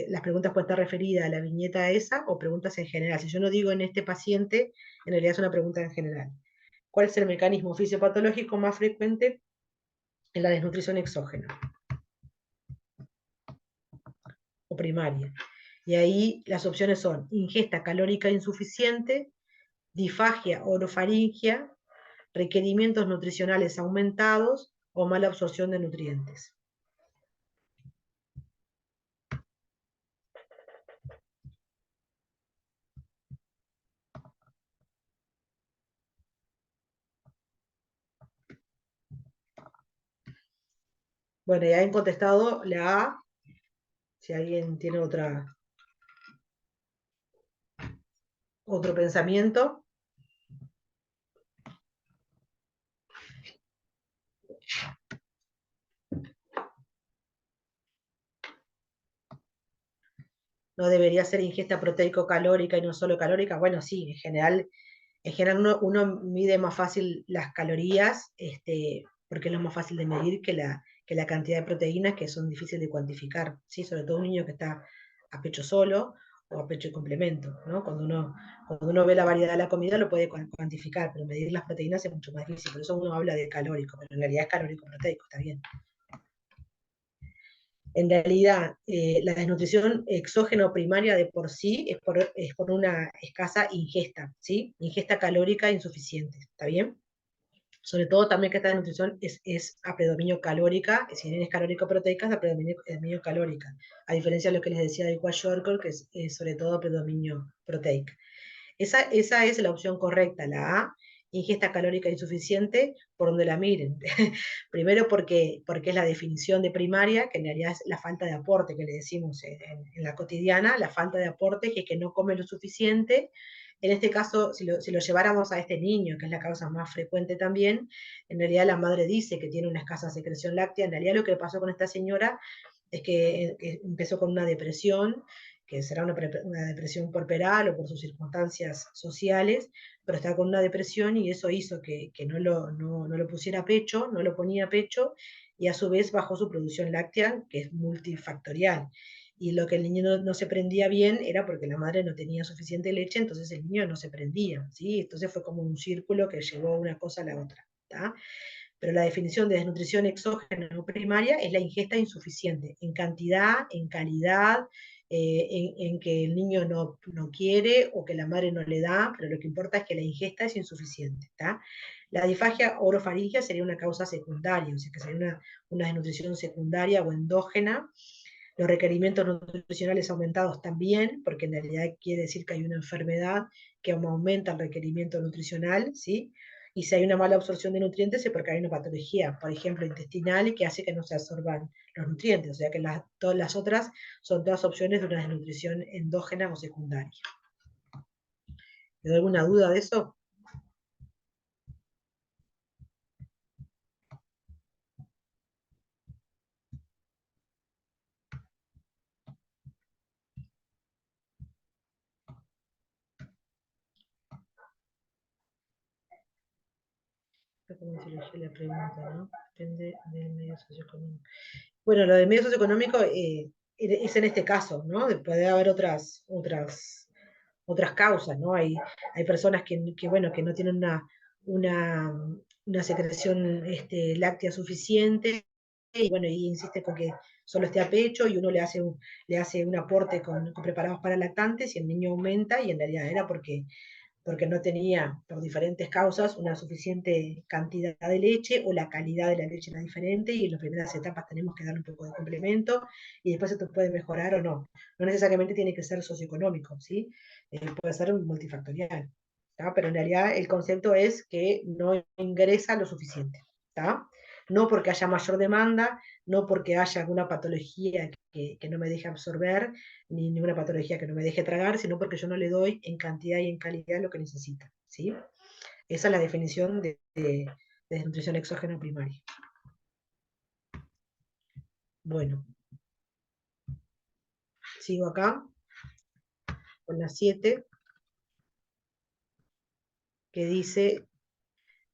A: las preguntas pueden estar referidas a la viñeta esa o preguntas en general. Si yo no digo en este paciente, en realidad es una pregunta en general. ¿Cuál es el mecanismo fisiopatológico más frecuente en la desnutrición exógena o primaria? Y ahí las opciones son ingesta calórica insuficiente, disfagia orofaringia, requerimientos nutricionales aumentados o mala absorción de nutrientes. Bueno, ya han contestado la A. Si alguien tiene otro pensamiento. No debería ser ingesta proteico-calórica y no solo calórica. Bueno, sí, en general uno mide más fácil las calorías, porque es lo más fácil de medir que la cantidad de proteínas que son difíciles de cuantificar, ¿sí? Sobre todo un niño que está a pecho solo o a pecho y complemento, ¿no? Cuando uno ve la variedad de la comida lo puede cuantificar, pero medir las proteínas es mucho más difícil, por eso uno habla de calórico, pero en realidad es calórico-proteico, está bien. En realidad, la desnutrición exógena o primaria de por sí es por una escasa ingesta, ¿sí? Ingesta calórica insuficiente, ¿está bien? Sobre todo también que esta desnutrición es a predominio calórica, si bien es calórico-proteica, es a predominio calórica, a diferencia de lo que les decía de kwashiorkor, que es sobre todo a predominio proteica. Esa es la opción correcta, la A, ingesta calórica insuficiente, por donde la miren. Primero porque es la definición de primaria, que en realidad es la falta de aporte que le decimos en la cotidiana, la falta de aporte, que es que no come lo suficiente. En este caso, si lo lleváramos a este niño, que es la causa más frecuente también, en realidad la madre dice que tiene una escasa secreción láctea. En realidad lo que pasó con esta señora es que empezó con una depresión, que será una depresión corporal o por sus circunstancias sociales, pero estaba con una depresión y eso hizo que no lo pusiera a pecho, no lo ponía a pecho, y a su vez bajó su producción láctea, que es multifactorial. Y lo que el niño no se prendía bien era porque la madre no tenía suficiente leche, entonces el niño no se prendía, ¿sí? Entonces fue como un círculo que llevó una cosa a la otra, ¿tá? Pero la definición de desnutrición exógena o primaria es la ingesta insuficiente, en cantidad, en calidad, en que el niño no quiere o que la madre no le da, pero lo que importa es que la ingesta es insuficiente. ¿Tá? La disfagia orofaringia sería una causa secundaria, o sea que sería una desnutrición secundaria o endógena. Los requerimientos nutricionales aumentados también, porque en realidad quiere decir que hay una enfermedad que aumenta el requerimiento nutricional, ¿sí? Y si hay una mala absorción de nutrientes es porque hay una patología, por ejemplo, intestinal, que hace que no se absorban los nutrientes. O sea que todas las otras son todas opciones de una desnutrición endógena o secundaria. ¿Te doy alguna duda de eso? Como se le la pregunta, ¿no? Depende del medio socioeconómico. Bueno, lo del medio socioeconómico es en este caso, ¿no? Puede haber otras causas, ¿no? Hay personas bueno, que no tienen una, una secreción láctea suficiente, y bueno, y insiste con que solo esté a pecho, y uno le hace un aporte con preparados para lactantes, y el niño aumenta, y en realidad era porque no tenía, por diferentes causas, una suficiente cantidad de leche, o la calidad de la leche era diferente, y en las primeras etapas tenemos que darle un poco de complemento, y después esto puede mejorar o no. No necesariamente tiene que ser socioeconómico, ¿sí? Puede ser multifactorial, ¿tá? Pero en realidad el concepto es que no ingresa lo suficiente, ¿tá? No porque haya mayor demanda, no porque haya alguna patología que no me deje absorber, ni ninguna patología que no me deje tragar, sino porque yo no le doy en cantidad y en calidad lo que necesita, ¿sí? Esa es la definición de desnutrición exógena primaria. Bueno, sigo acá con la 7, que dice,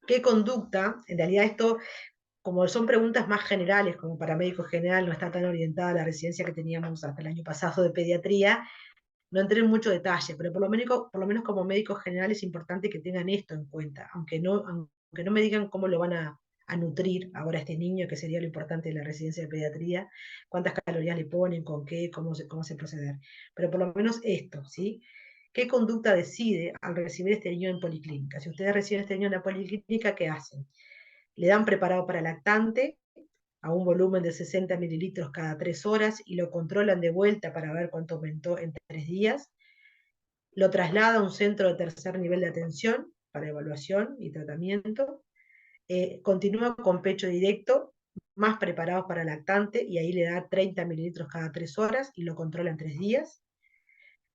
A: ¿qué conducta? En realidad esto, como son preguntas más generales, como para médico general, no está tan orientada a la residencia que teníamos hasta el año pasado de pediatría, no entré en mucho detalle, pero por lo menos como médico general es importante que tengan esto en cuenta, aunque no me digan cómo lo van a nutrir ahora a este niño, que sería lo importante de la residencia de pediatría, cuántas calorías le ponen, con qué, cómo se proceder. Pero por lo menos esto, ¿sí? ¿Qué conducta decide al recibir este niño en policlínica? Si ustedes reciben este niño en la policlínica, ¿qué hacen? Le dan preparado para lactante a un volumen de 60 mililitros cada 3 horas, y lo controlan de vuelta para ver cuánto aumentó en 3 días. Lo traslada a un centro de tercer nivel de atención para evaluación y tratamiento. Continúa con pecho directo, más preparados para lactante, y ahí le da 30 mililitros cada 3 horas y lo controla en 3 días.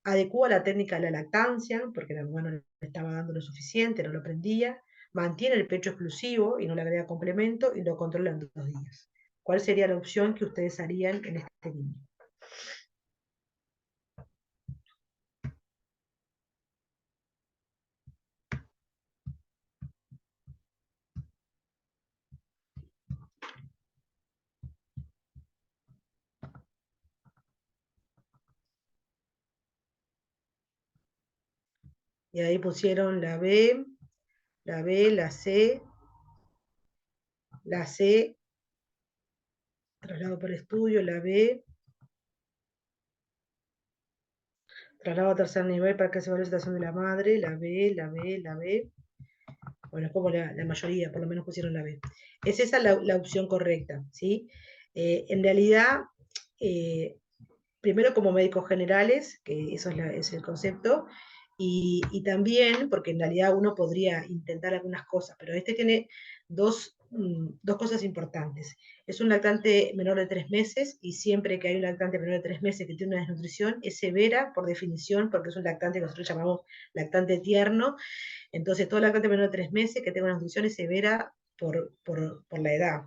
A: Adecúa la técnica de la lactancia, porque la mamá no le estaba dando lo suficiente, no lo prendía. Mantiene el pecho exclusivo y no le agrega complemento, y lo controla en 2 días. ¿Cuál sería la opción que ustedes harían en este niño? Y ahí pusieron la B, la C, traslado por estudio, la B, traslado a tercer nivel para que se evalúe la situación de la madre, la B. Bueno, es como la mayoría, por lo menos pusieron la B. Es esa la opción correcta, ¿sí? En realidad, eh, primero como médicos generales, que eso es el concepto, y también, porque en realidad uno podría intentar algunas cosas, pero este tiene dos cosas importantes. Es un lactante menor de 3 meses, y siempre que hay un lactante menor de 3 meses que tiene una desnutrición, es severa por definición, porque es un lactante que nosotros llamamos lactante tierno. Entonces, todo lactante menor de 3 meses que tenga una desnutrición es severa por la edad.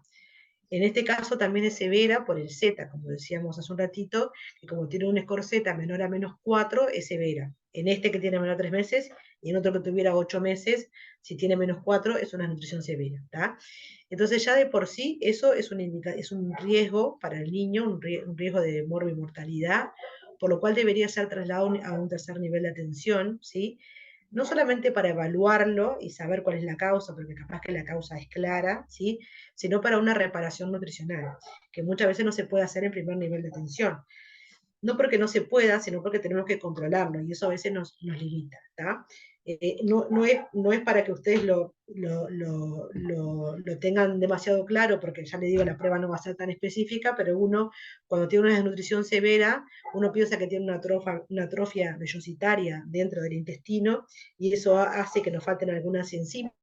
A: En este caso también es severa por el Z, como decíamos hace un ratito, que como tiene un score Z menor a -4, es severa. En este que tiene menor a 3 meses, y en otro que tuviera 8 meses, si tiene -4, es una nutrición severa, ¿tá? Entonces ya de por sí eso es un riesgo para el niño, un riesgo de morbimortalidad, por lo cual debería ser trasladado a un tercer nivel de atención, ¿sí? No solamente para evaluarlo y saber cuál es la causa, porque capaz que la causa es clara, ¿sí? Sino para una reparación nutricional, que muchas veces no se puede hacer en primer nivel de atención. No porque no se pueda, sino porque tenemos que controlarlo, y eso a veces nos limita, ¿tá? No es para que ustedes lo tengan demasiado claro, porque ya les digo, la prueba no va a ser tan específica, pero uno, cuando tiene una desnutrición severa, uno piensa que tiene una atrofia vellositaria dentro del intestino, y eso hace que nos falten algunas enzimas,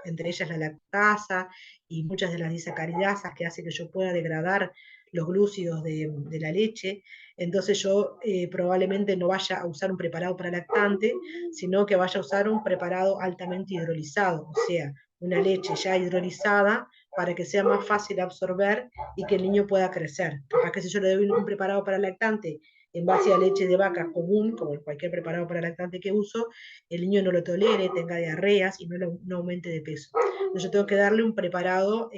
A: entre ellas la lactasa y muchas de las disacaridasas, que hace que yo pueda degradar los glúcidos de la leche. Entonces yo probablemente no vaya a usar un preparado para lactante, sino que vaya a usar un preparado altamente hidrolizado, o sea, una leche ya hidrolizada, para que sea más fácil absorber y que el niño pueda crecer. Capaz que si yo le doy un preparado para lactante en base a leche de vaca común, como cualquier preparado para lactante que uso, el niño no lo tolere, tenga diarreas y no aumente de peso. Entonces yo tengo que darle un preparado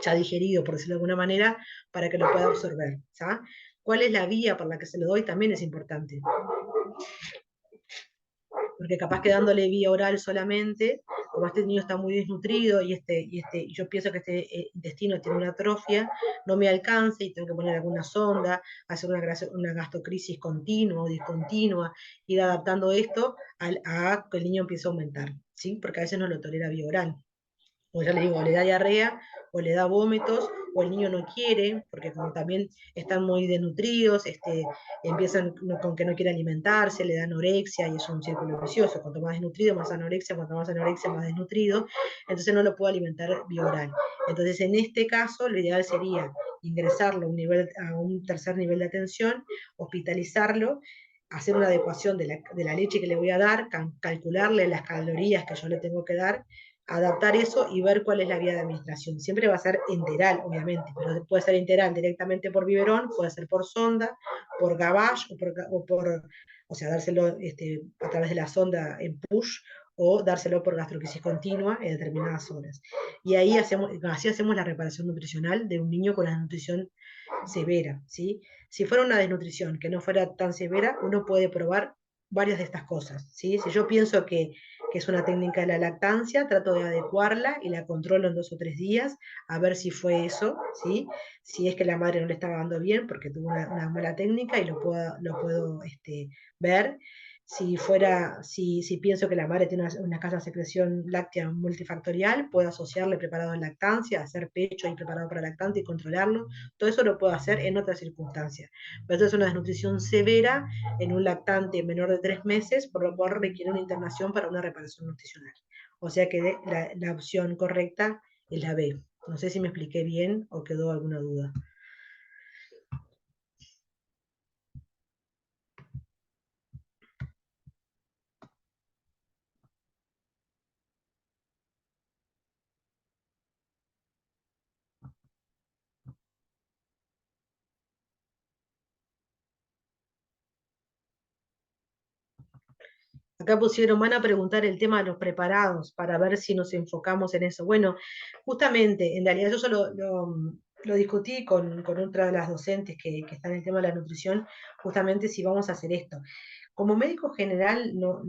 A: ya digerido, por decirlo de alguna manera, para que lo pueda absorber. ¿Sabes? ¿Cuál es la vía por la que se lo doy? También es importante. Porque capaz que dándole vía oral solamente, como este niño está muy desnutrido y yo pienso que este intestino tiene una atrofia, no me alcanza y tengo que poner alguna sonda, hacer una gastocrisis continua o discontinua, ir adaptando esto a que el niño empiece a aumentar, ¿sí? Porque a veces no lo tolera vía oral. O ya les digo, le da diarrea, o le da vómitos, o el niño no quiere, porque como también están muy desnutridos, empiezan con que no quiere alimentarse, le da anorexia, y es un círculo vicioso, cuanto más desnutrido, más anorexia, cuanto más anorexia, más desnutrido, entonces no lo puedo alimentar vía oral. Entonces, en este caso, lo ideal sería ingresarlo a un tercer nivel de atención, hospitalizarlo, hacer una adecuación de la leche que le voy a dar, calcularle las calorías que yo le tengo que dar, adaptar eso y ver cuál es la vía de administración. Siempre va a ser enteral, obviamente, pero puede ser enteral directamente por biberón, puede ser por sonda, por gavage, o sea, dárselo a través de la sonda en push, o dárselo por gastrocrisis continua en determinadas horas. Y ahí así hacemos la reparación nutricional de un niño con la nutrición severa, ¿sí? Si fuera una desnutrición que no fuera tan severa, uno puede probar varias de estas cosas, ¿sí? Si yo pienso que es una técnica de la lactancia, trato de adecuarla y la controlo en 2 o 3 días, a ver si fue eso, ¿sí? Si es que la madre no le estaba dando bien porque tuvo una mala técnica y lo puedo ver. Si pienso que la madre tiene una escasa secreción láctea multifactorial, puedo asociarle preparado en lactancia, hacer pecho y preparado para lactante y controlarlo. Todo eso lo puedo hacer en otras circunstancias. Pero esto es una desnutrición severa en un lactante menor de 3 meses, por lo cual requiere una internación para una reparación nutricional. O sea que la opción correcta es la B. No sé si me expliqué bien o quedó alguna duda. Acá pusieron, van a preguntar el tema de los preparados para ver si nos enfocamos en eso. Bueno, justamente, en realidad yo solo lo discutí con otra de las docentes que está en el tema de la nutrición, justamente si vamos a hacer esto. Como médico general, no,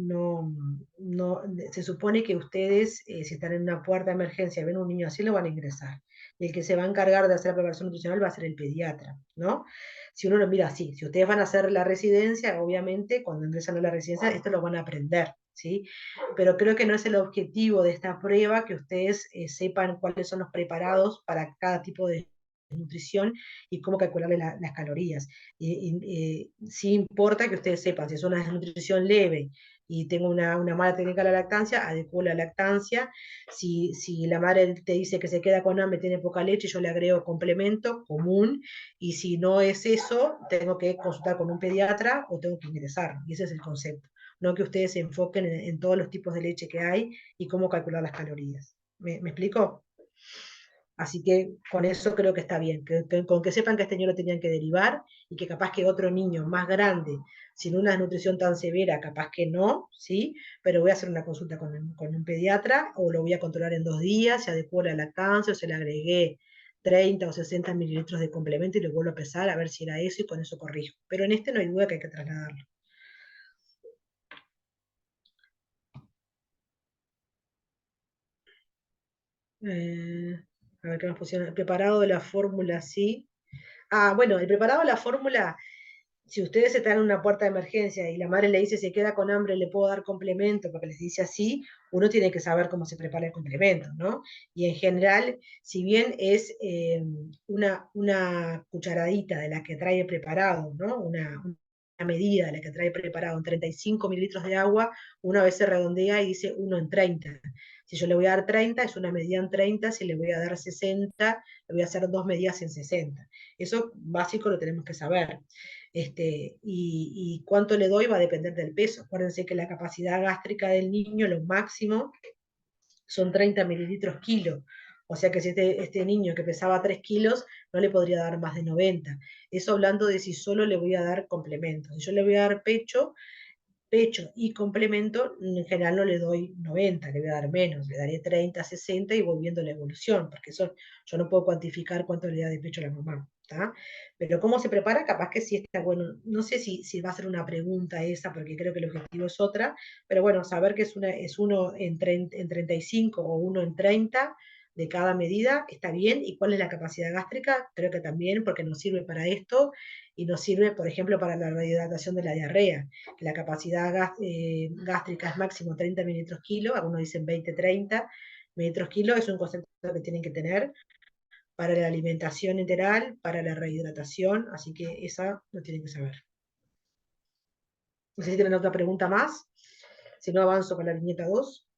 A: se supone que ustedes, si están en una puerta de emergencia y ven un niño así, lo van a ingresar. Y el que se va a encargar de hacer la preparación nutricional va a ser el pediatra, ¿no? Si uno lo mira así, si ustedes van a hacer la residencia, obviamente cuando ingresan a la residencia esto lo van a aprender, ¿sí? Pero creo que no es el objetivo de esta prueba que ustedes sepan cuáles son los preparados para cada tipo de nutrición y cómo calcularle las calorías. Sí importa que ustedes sepan, si es una desnutrición leve y tengo una mala técnica de la lactancia, adecuo la lactancia. Si la madre te dice que se queda con hambre, tiene poca leche, yo le agrego complemento común, y si no es eso, tengo que consultar con un pediatra o tengo que ingresar, y ese es el concepto. No que ustedes se enfoquen en todos los tipos de leche que hay y cómo calcular las calorías. ¿Me explico? Así que con eso creo que está bien, con que sepan que este niño lo tenían que derivar y que capaz que otro niño más grande, sin una desnutrición tan severa, capaz que no, ¿sí? Pero voy a hacer una consulta con un pediatra o lo voy a controlar en 2 días, se adecuó la lactancia o se le agregué 30 o 60 mililitros de complemento y lo vuelvo a pesar a ver si era eso y con eso corrijo. Pero en este no hay duda que hay que trasladarlo. Eh, a ver qué más pusieron. El preparado de la fórmula, sí. Ah, bueno, el preparado de la fórmula, si ustedes están en una puerta de emergencia y la madre le dice si queda con hambre le puedo dar complemento, porque les dice así, uno tiene que saber cómo se prepara el complemento, ¿no? Y en general, si bien es una cucharadita de la que trae preparado, ¿no? Una medida de la que trae preparado en 35 mililitros de agua, una vez se redondea y dice 1 en 30. Si yo le voy a dar 30, es una medida en 30; si le voy a dar 60, le voy a hacer 2 medidas en 60. Eso básico lo tenemos que saber. Y cuánto le doy va a depender del peso. Acuérdense que la capacidad gástrica del niño, lo máximo, son 30 mililitros kilo. O sea que si este niño que pesaba 3 kilos, no le podría dar más de 90. Eso hablando de si solo le voy a dar complementos. Si yo le voy a dar pecho, pecho y complemento, en general no le doy 90, le voy a dar menos, le daré 30, 60 y voy viendo la evolución, porque eso yo no puedo cuantificar cuánto le da de pecho a la mamá, ¿tá? Pero cómo se prepara, capaz que sí está bueno. No sé si va a ser una pregunta esa, porque creo que el objetivo es otra, pero bueno, saber que es uno en 35 o uno en 30 de cada medida, está bien. ¿Y cuál es la capacidad gástrica? Creo que también, porque nos sirve para esto y nos sirve, por ejemplo, para la rehidratación de la diarrea, que la capacidad gástrica es máximo 30 mililitros kilo, algunos dicen 20-30 mililitros kilo, es un concepto que tienen que tener para la alimentación enteral, para la rehidratación, así que esa lo tienen que saber. No sé si tienen otra pregunta más, si no avanzo con la viñeta 2.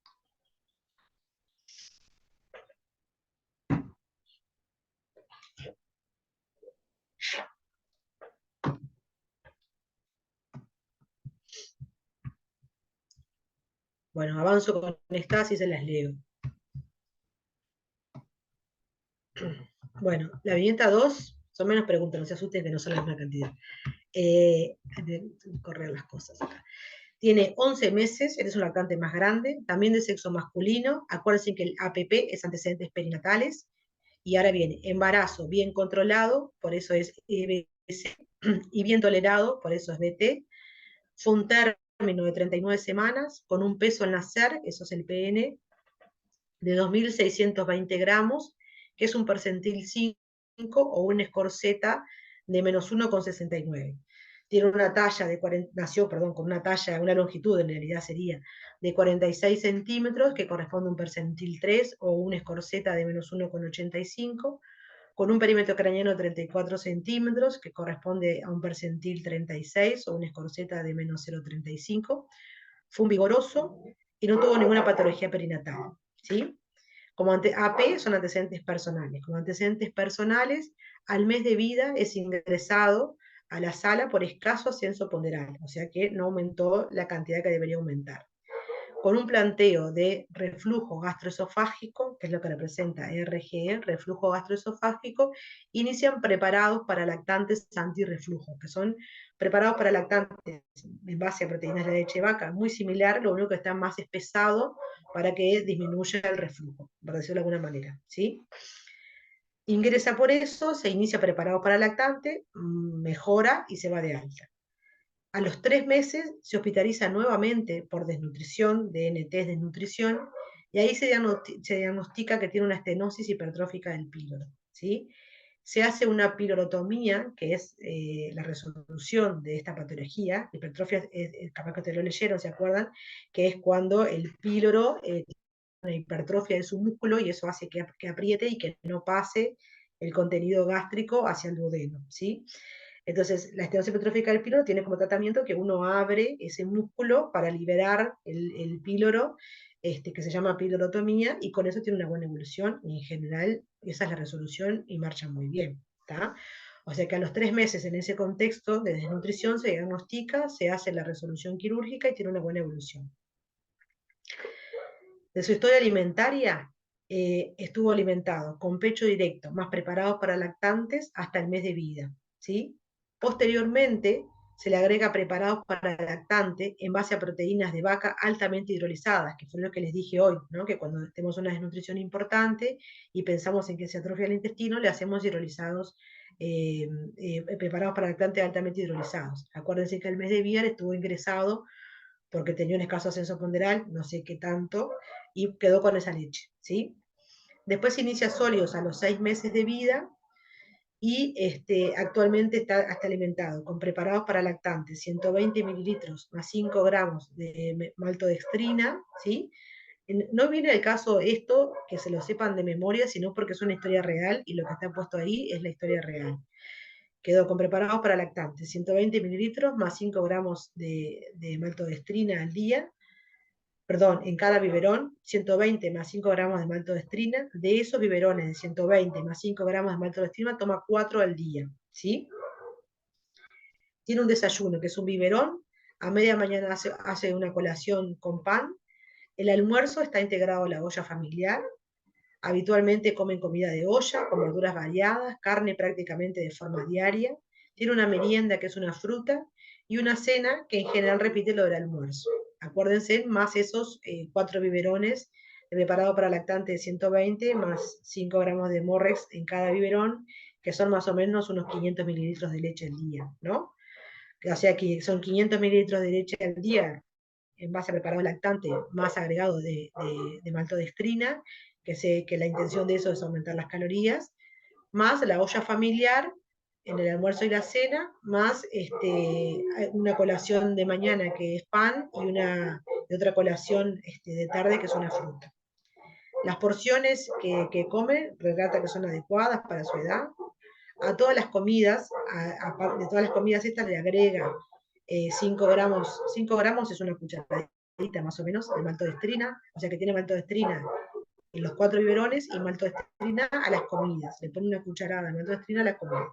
A: Bueno, avanzo con estas y se las leo. Bueno, la viñeta 2, son menos preguntas, no se asusten que no son la misma cantidad. Correr las cosas acá. Tiene 11 meses, eres un lactante más grande, también de sexo masculino. Acuérdense que el APP es antecedentes perinatales. Y ahora viene embarazo bien controlado, por eso es EBC, y bien tolerado, por eso es BT. Fue un término de 39 semanas, con un peso al nacer, eso es el PN, de 2.620 gramos, que es un percentil 5 o un score Z de menos 1,69. Tiene una talla de 40, nació, perdón, con una talla, una longitud en realidad sería de 46 centímetros, que corresponde a un percentil 3 o un score Z de menos 1,85, con un perímetro craneano de 34 centímetros, que corresponde a un percentil 36 o un score Z de menos 0,35. Fue un vigoroso y no tuvo ninguna patología perinatal, ¿sí? Como AP son antecedentes personales. Como antecedentes personales, al mes de vida es ingresado a la sala por escaso ascenso ponderal, o sea que no aumentó la cantidad que debería aumentar. Con un planteo de reflujo gastroesofágico, que es lo que representa RGE, reflujo gastroesofágico, inician preparados para lactantes antirreflujo, que son preparados para lactantes en base a proteínas de la leche de vaca, muy similar, lo único que está más espesado para que disminuya el reflujo, por decirlo de alguna manera, ¿sí? Ingresa por eso, se inicia preparado para lactante, mejora y se va de alta. A los 3 meses se hospitaliza nuevamente por desnutrición, DNT desnutrición, y ahí se diagnostica que tiene una estenosis hipertrófica del píloro, ¿sí? Se hace una pilorotomía, que es la resolución de esta patología. Hipertrofia, capaz que te lo leyeron, ¿se acuerdan? Que es cuando el píloro tiene una hipertrofia de su músculo y eso hace que apriete y que no pase el contenido gástrico hacia el duodeno, ¿sí? Entonces, la estenosis hipertrófica del píloro tiene como tratamiento que uno abre ese músculo para liberar el píloro, que se llama pilorotomía, y con eso tiene una buena evolución, y en general esa es la resolución y marcha muy bien, ¿tá? O sea que a los 3 meses en ese contexto de desnutrición se diagnostica, se hace la resolución quirúrgica y tiene una buena evolución. De su historia alimentaria, estuvo alimentado con pecho directo, más preparados para lactantes hasta el mes de vida, ¿sí? Posteriormente, se le agrega preparados para lactante en base a proteínas de vaca altamente hidrolizadas, que fue lo que les dije hoy, ¿no? Que cuando tenemos una desnutrición importante y pensamos en que se atrofia el intestino, le hacemos hidrolizados, preparados para lactante altamente hidrolizados. Acuérdense que el mes de vida estuvo ingresado porque tenía un escaso ascenso ponderal, no sé qué tanto, y quedó con esa leche, ¿sí? Después inicia sólidos a los 6 meses de vida y actualmente está alimentado con preparados para lactantes, 120 mililitros más 5 gramos de maltodextrina, ¿sí? No viene el caso esto que se lo sepan de memoria, sino porque es una historia real y lo que está puesto ahí es la historia real. Quedó con preparados para lactantes, 120 mililitros más 5 gramos de maltodextrina al día, perdón, en cada biberón, 120 más 5 gramos de maltodextrina. De esos biberones de 120 más 5 gramos de maltodextrina, toma 4 al día, ¿sí? Tiene un desayuno, que es un biberón, a media mañana hace una colación con pan, el almuerzo está integrado a la olla familiar, habitualmente comen comida de olla, con verduras variadas, carne prácticamente de forma diaria, Tiene una merienda, que es una fruta, y una cena, que en general repite lo del almuerzo. Acuérdense, más esos 4 biberones de preparado para lactante de 120, más 5 gramos de Morrex en cada biberón, que son más o menos unos 500 mililitros de leche al día, ¿no? O sea que son 500 mililitros de leche al día en base a preparado lactante, más agregado de maltodextrina, que la intención de eso es aumentar las calorías, más la olla familiar en el almuerzo y la cena, más una colación de mañana que es pan y otra colación de tarde que es una fruta. Las porciones que comen relata que son adecuadas para su edad. A todas las comidas, de todas las comidas estas le agrega 5 gramos, 5 gramos es una cucharadita más o menos de maltodextrina, o sea que tiene maltodextrina en los 4 biberones y maltodextrina a las comidas. Le pone una cucharada de maltodextrina a la comida.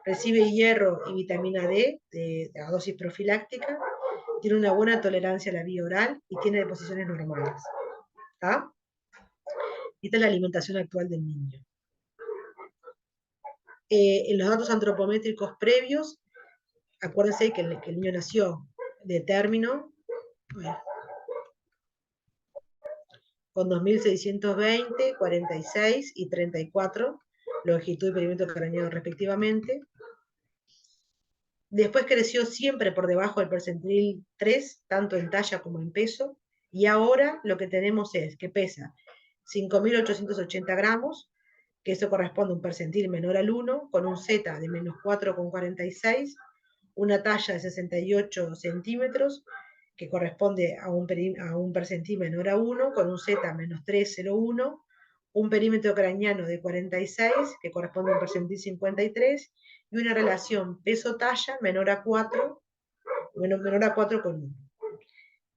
A: Recibe hierro y vitamina D a dosis profiláctica, tiene una buena tolerancia a la vía oral y tiene deposiciones normales. ¿Está? Esta es la alimentación actual del niño. En los datos antropométricos previos, acuérdense que el niño nació de término, con 2620, 46 y 34, longitud y perímetro craneado respectivamente. Después creció siempre por debajo del percentil 3, tanto en talla como en peso, y ahora lo que tenemos es que pesa 5.880 gramos, que eso corresponde a un percentil menor al 1, con un Z de menos 4,46, una talla de 68 centímetros, que corresponde a un percentil menor a 1, con un Z menos 3,01, un perímetro craneano de 46, que corresponde a un percentil 53, y una relación peso-talla menor a 4, menor a 4,1.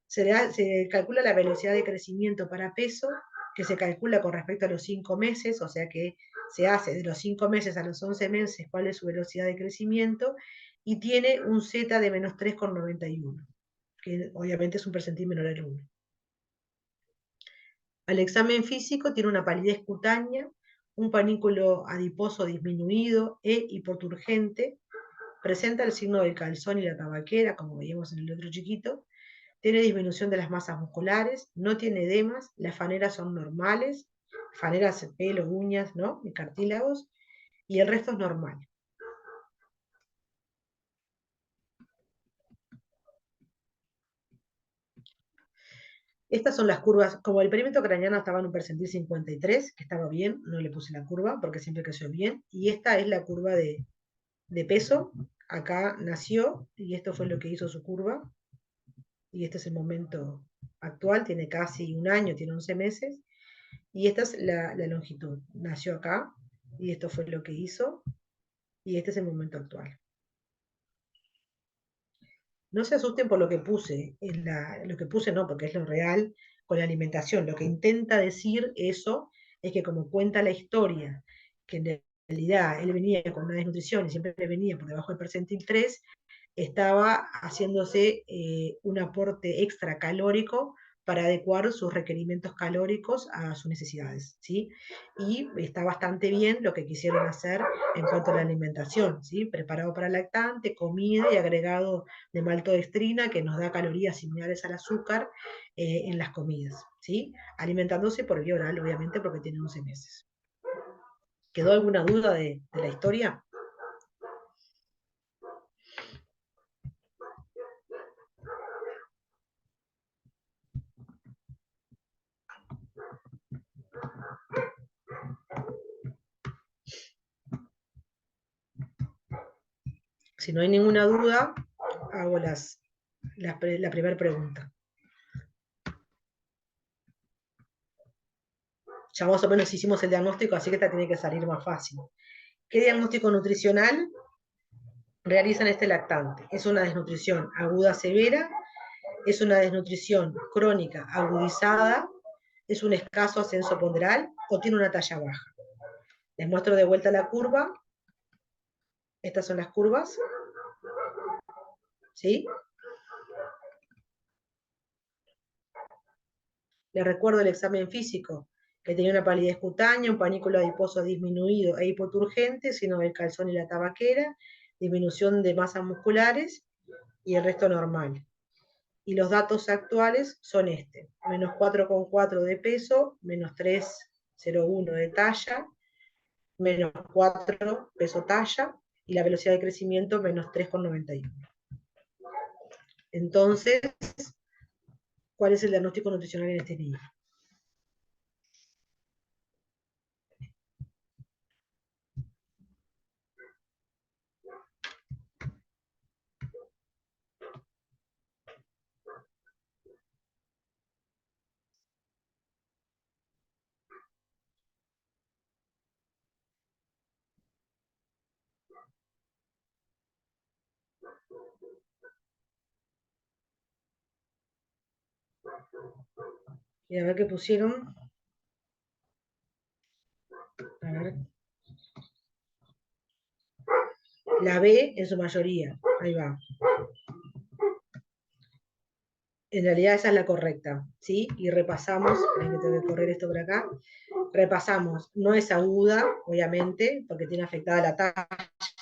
A: Se calcula la velocidad de crecimiento para peso, que se calcula con respecto a los 5 meses, o sea que se hace de los 5 meses a los 11 meses cuál es su velocidad de crecimiento, y tiene un Z de menos 3,91, que obviamente es un percentil menor al 1. Al examen físico tiene una palidez cutánea, un panículo adiposo disminuido e hipoturgente, presenta el signo del calzón y la tabaquera, como veíamos en el otro chiquito, tiene disminución de las masas musculares, no tiene edemas, las faneras son normales, faneras, pelo, uñas, ¿no? Y cartílagos, y el resto es normal. Estas son las curvas, como el perímetro craneano estaba en un percentil 53, que estaba bien, no le puse la curva porque siempre creció bien, y esta es la curva de peso, acá nació, y esto fue lo que hizo su curva, y este es el momento actual, tiene casi un año, tiene 11 meses, y esta es la longitud, nació acá, y esto fue lo que hizo, y este es el momento actual. No se asusten por lo que puse, lo que puse no, porque es lo real con la alimentación. Lo que intenta decir eso es que como cuenta la historia, que en realidad él venía con una desnutrición y siempre venía por debajo del percentil 3, estaba haciéndose un aporte extra calórico para adecuar sus requerimientos calóricos a sus necesidades, ¿sí? Y está bastante bien lo que quisieron hacer en cuanto a la alimentación, ¿sí? Preparado para lactante, comida y agregado de maltodextrina que nos da calorías similares al azúcar en las comidas, ¿sí? Alimentándose por vía oral, obviamente, porque tiene 11 meses. ¿Quedó alguna duda de la historia? Si no hay ninguna duda, hago la primera pregunta. Ya más o menos hicimos el diagnóstico, así que esta tiene que salir más fácil. ¿Qué diagnóstico nutricional realizan este lactante? ¿Es una desnutrición aguda severa? ¿Es una desnutrición crónica agudizada? ¿Es un escaso ascenso ponderal? ¿O tiene una talla baja? Les muestro de vuelta la curva. Estas son las curvas. ¿Sí? Les recuerdo el examen físico, que tenía una palidez cutánea, un panículo adiposo disminuido e hipoturgente, sino del calzón y la tabaquera, disminución de masas musculares y el resto normal. Y los datos actuales son menos 4,4 de peso, menos 3,01 de talla, menos 4 peso talla, y la velocidad de crecimiento menos 3,91. Entonces, ¿cuál es el diagnóstico nutricional en este niño? Y a ver qué pusieron. A ver. La B en su mayoría. Ahí va. En realidad esa es la correcta, ¿sí? Y repasamos, esperen que tengo que correr esto por acá. Repasamos, no es aguda, obviamente, porque tiene afectada la talla,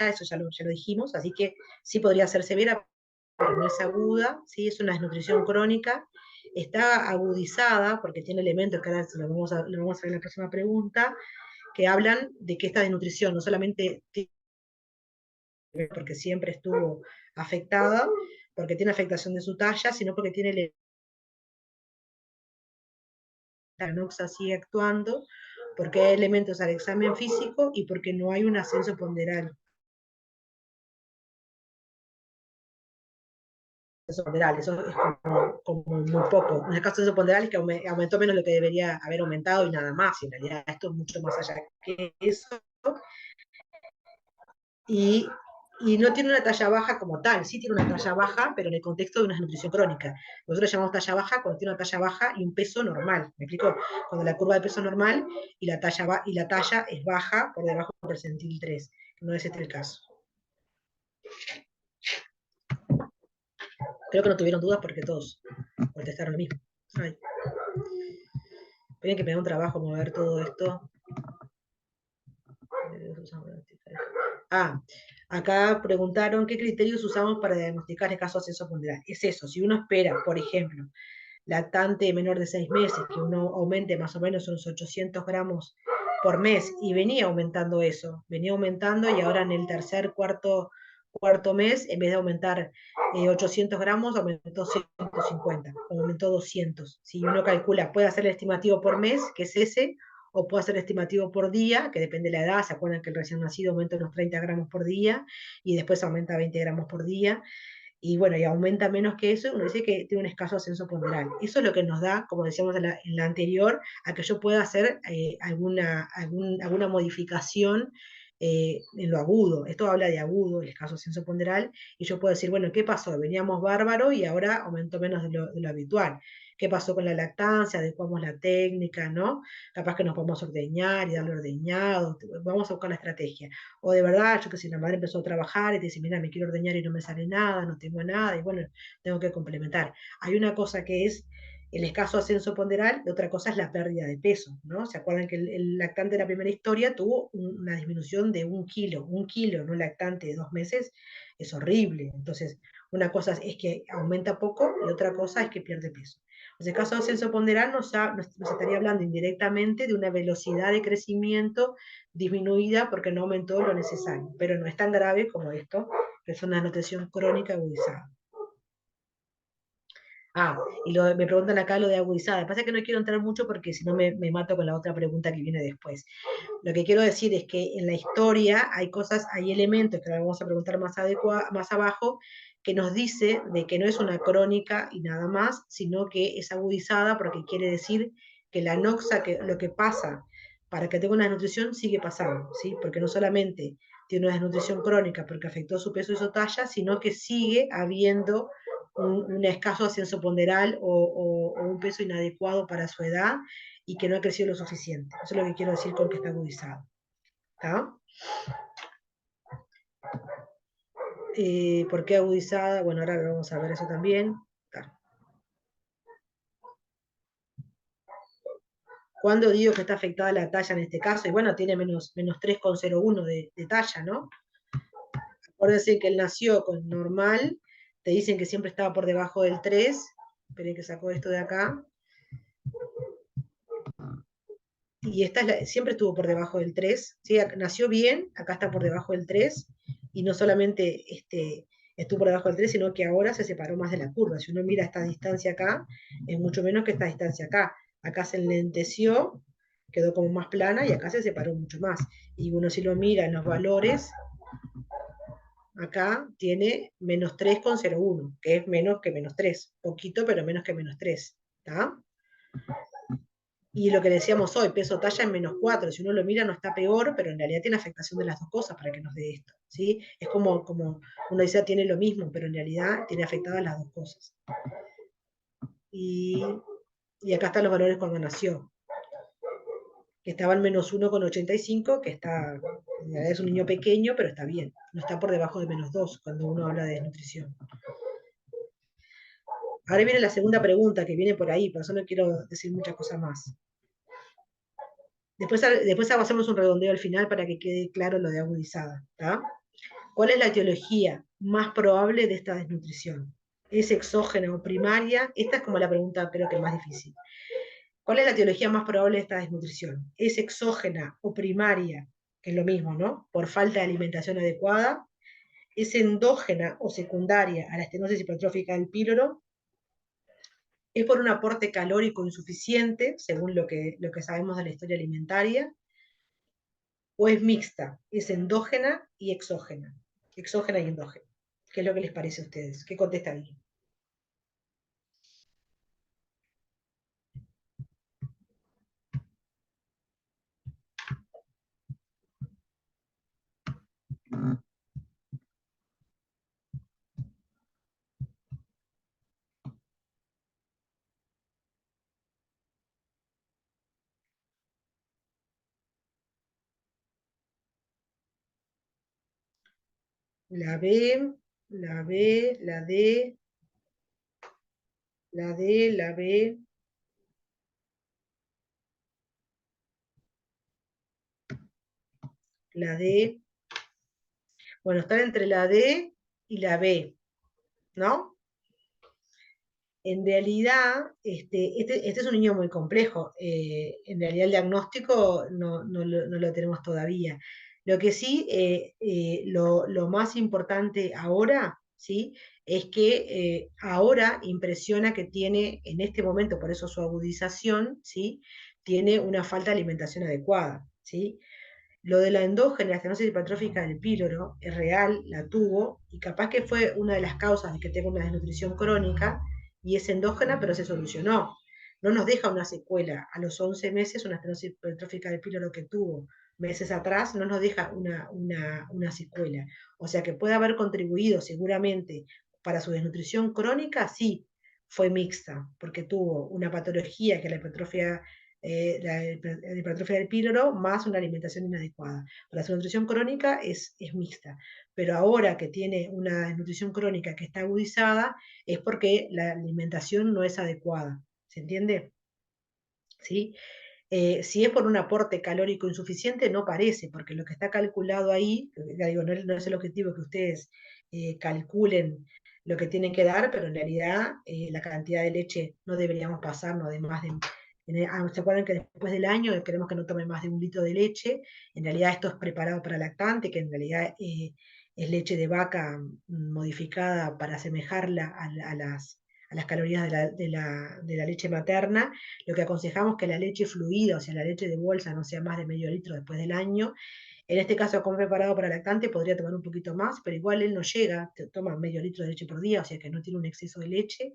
A: eso ya lo dijimos, así que sí podría ser severa, pero no es aguda, ¿sí? Es una desnutrición crónica, está agudizada, porque tiene elementos que ahora lo vamos a ver en la próxima pregunta, que hablan de que esta desnutrición no solamente tiene, porque siempre estuvo afectada, porque tiene afectación de su talla, sino porque tiene la anoxa sigue actuando, porque hay elementos al examen físico y porque no hay un ascenso ponderal. Eso es como muy poco. En el caso de eso ponderal es que aumentó menos lo que debería haber aumentado y nada más. Y en realidad esto es mucho más allá que eso. Y, y no tiene una talla baja como tal, sí tiene una talla baja, pero en el contexto de una nutrición crónica. Nosotros llamamos talla baja cuando tiene una talla baja y un peso normal. ¿Me explico? Cuando la curva de peso es normal y la talla es baja por debajo del percentil 3. No es este el caso. Creo que no tuvieron dudas porque todos contestaron lo mismo. Ay. Miren que me da un trabajo mover todo esto. Ah, acá preguntaron qué criterios usamos para diagnosticar el caso de ascenso ponderal. Es eso, si uno espera, por ejemplo, lactante menor de 6 meses, que uno aumente más o menos unos 800 gramos por mes, y venía aumentando eso, venía aumentando y ahora en el cuarto mes, en vez de aumentar 800 gramos, aumentó 150, aumentó 200. Si uno calcula, puede hacer el estimativo por mes, que es ese, o puede hacer estimativo por día, que depende de la edad, se acuerdan que el recién nacido aumenta unos 30 gramos por día, y después aumenta 20 gramos por día, y bueno, y aumenta menos que eso, uno dice que tiene un escaso ascenso ponderal. Eso es lo que nos da, como decíamos en la anterior, a que yo pueda hacer alguna modificación en lo agudo. Esto habla de agudo, el escaso ascenso ponderal, y yo puedo decir, bueno, ¿qué pasó? Veníamos bárbaro y ahora aumentó menos de lo habitual. ¿Qué pasó con la lactancia? Adecuamos la técnica, ¿no? Capaz que nos podemos ordeñar y darle ordeñado, vamos a buscar la estrategia. O de verdad, yo que sé, la madre empezó a trabajar y te dice, mira, me quiero ordeñar y no me sale nada, no tengo nada, y bueno, tengo que complementar. Hay una cosa que es el escaso ascenso ponderal, y otra cosa es la pérdida de peso, ¿no? ¿Se acuerdan que el lactante de la primera historia tuvo una disminución de 1 kilo? 1 kilo en un lactante de 2 meses es horrible. Entonces, una cosa es que aumenta poco y otra cosa es que pierde peso. En el caso de ascenso ponderal nos estaría hablando indirectamente de una velocidad de crecimiento disminuida porque no aumentó lo necesario, pero no es tan grave como esto, que es una desnutrición crónica agudizada. Ah, y me preguntan acá lo de agudizada. Pasa que no quiero entrar mucho porque si no me mato con la otra pregunta que viene después. Lo que quiero decir es que en la historia hay cosas, hay elementos que ahora vamos a preguntar más abajo, que nos dice de que no es una crónica y nada más, sino que es agudizada porque quiere decir que la noxa, que lo que pasa para que tenga una desnutrición sigue pasando, ¿sí? Porque no solamente tiene una desnutrición crónica porque afectó su peso y su talla, sino que sigue habiendo un escaso ascenso ponderal o un peso inadecuado para su edad y que no ha crecido lo suficiente. Eso es lo que quiero decir con que está agudizado. ¿Está? ¿Por qué agudizada? Bueno, ahora vamos a ver eso también. ¿Está? ¿Cuándo digo que está afectada la talla en este caso? Y bueno, tiene menos 3,01 de talla, ¿no? Acuérdense que él nació con normal, te dicen que siempre estaba por debajo del 3. Esperen que saco esto de acá. Y siempre estuvo por debajo del 3, ¿sí? Nació bien, acá está por debajo del 3, y no solamente estuvo por debajo del 3, sino que ahora se separó más de la curva. Si uno mira esta distancia acá, es mucho menos que esta distancia acá. Acá se enlenteció, quedó como más plana, y acá se separó mucho más. Y uno si lo mira en los valores, acá tiene menos 3,01, que es menos que menos 3, poquito, pero menos que menos 3, ¿está? Y lo que decíamos hoy, peso talla en -4, si uno lo mira no está peor, pero en realidad tiene afectación de las dos cosas para que nos dé esto, ¿sí? Es como uno dice, tiene lo mismo, pero en realidad tiene afectadas las dos cosas. Y, y acá están los valores cuando nació, que estaba en -1,85, que está, en realidad es un niño pequeño, pero está bien, no está por debajo de -2 cuando uno habla de desnutrición. Ahora viene la segunda pregunta que viene por ahí, por eso no quiero decir muchas cosas más. Después hacemos un redondeo al final para que quede claro lo de agudizada, ¿tá? ¿Cuál es la etiología más probable de esta desnutrición? ¿Es exógena o primaria? Esta es como la pregunta creo que más difícil. ¿Cuál es la etiología más probable de esta desnutrición? ¿Es exógena o primaria? Que es lo mismo, ¿no? Por falta de alimentación adecuada. ¿Es endógena o secundaria a la estenosis hipertrófica del píloro? ¿Es por un aporte calórico insuficiente, según lo que sabemos de la historia alimentaria? ¿O es mixta? ¿Es endógena y exógena? Exógena y endógena. ¿Qué es lo que les parece a ustedes? ¿Qué contestan? La B, la B, la D, la D, la B, la D. Bueno, están entre la D y la B, ¿no? En realidad, este es un niño muy complejo. En realidad el diagnóstico no lo tenemos todavía. Lo que sí, lo más importante ahora, ¿sí? Es que ahora impresiona que tiene, en este momento, por eso su agudización, ¿sí? Tiene una falta de alimentación adecuada, ¿sí? Lo de la endógena, estenosis hipertrófica del píloro, es real, la tuvo, y capaz que fue una de las causas de que tenga una desnutrición crónica, y es endógena, pero se solucionó. No nos deja una secuela. A los 11 meses, una estenosis hipertrófica del píloro que tuvo meses atrás, no nos deja una secuela. O sea que puede haber contribuido seguramente para su desnutrición crónica, sí, fue mixta, porque tuvo una patología que es la hipertrofia la hipertrofia del píloro más una alimentación inadecuada. Para su nutrición crónica es mixta, pero ahora que tiene una desnutrición crónica que está agudizada es porque la alimentación no es adecuada. ¿Se entiende? ¿Sí? Si es por un aporte calórico insuficiente, no parece, porque lo que está calculado ahí, ya digo, no es el objetivo que ustedes calculen lo que tienen que dar, pero en realidad la cantidad de leche no deberíamos pasarnos de más de... ¿Se acuerdan que después del año queremos que no tome más de 1 litro de leche? En realidad esto es preparado para lactante, que en realidad es leche de vaca modificada para asemejarla a las calorías de la leche materna. Lo que aconsejamos es que la leche fluida, o sea, la leche de bolsa, no sea más de medio litro después del año. En este caso, como preparado para lactante, podría tomar un poquito más, pero igual él no llega, toma medio litro de leche por día, o sea que no tiene un exceso de leche.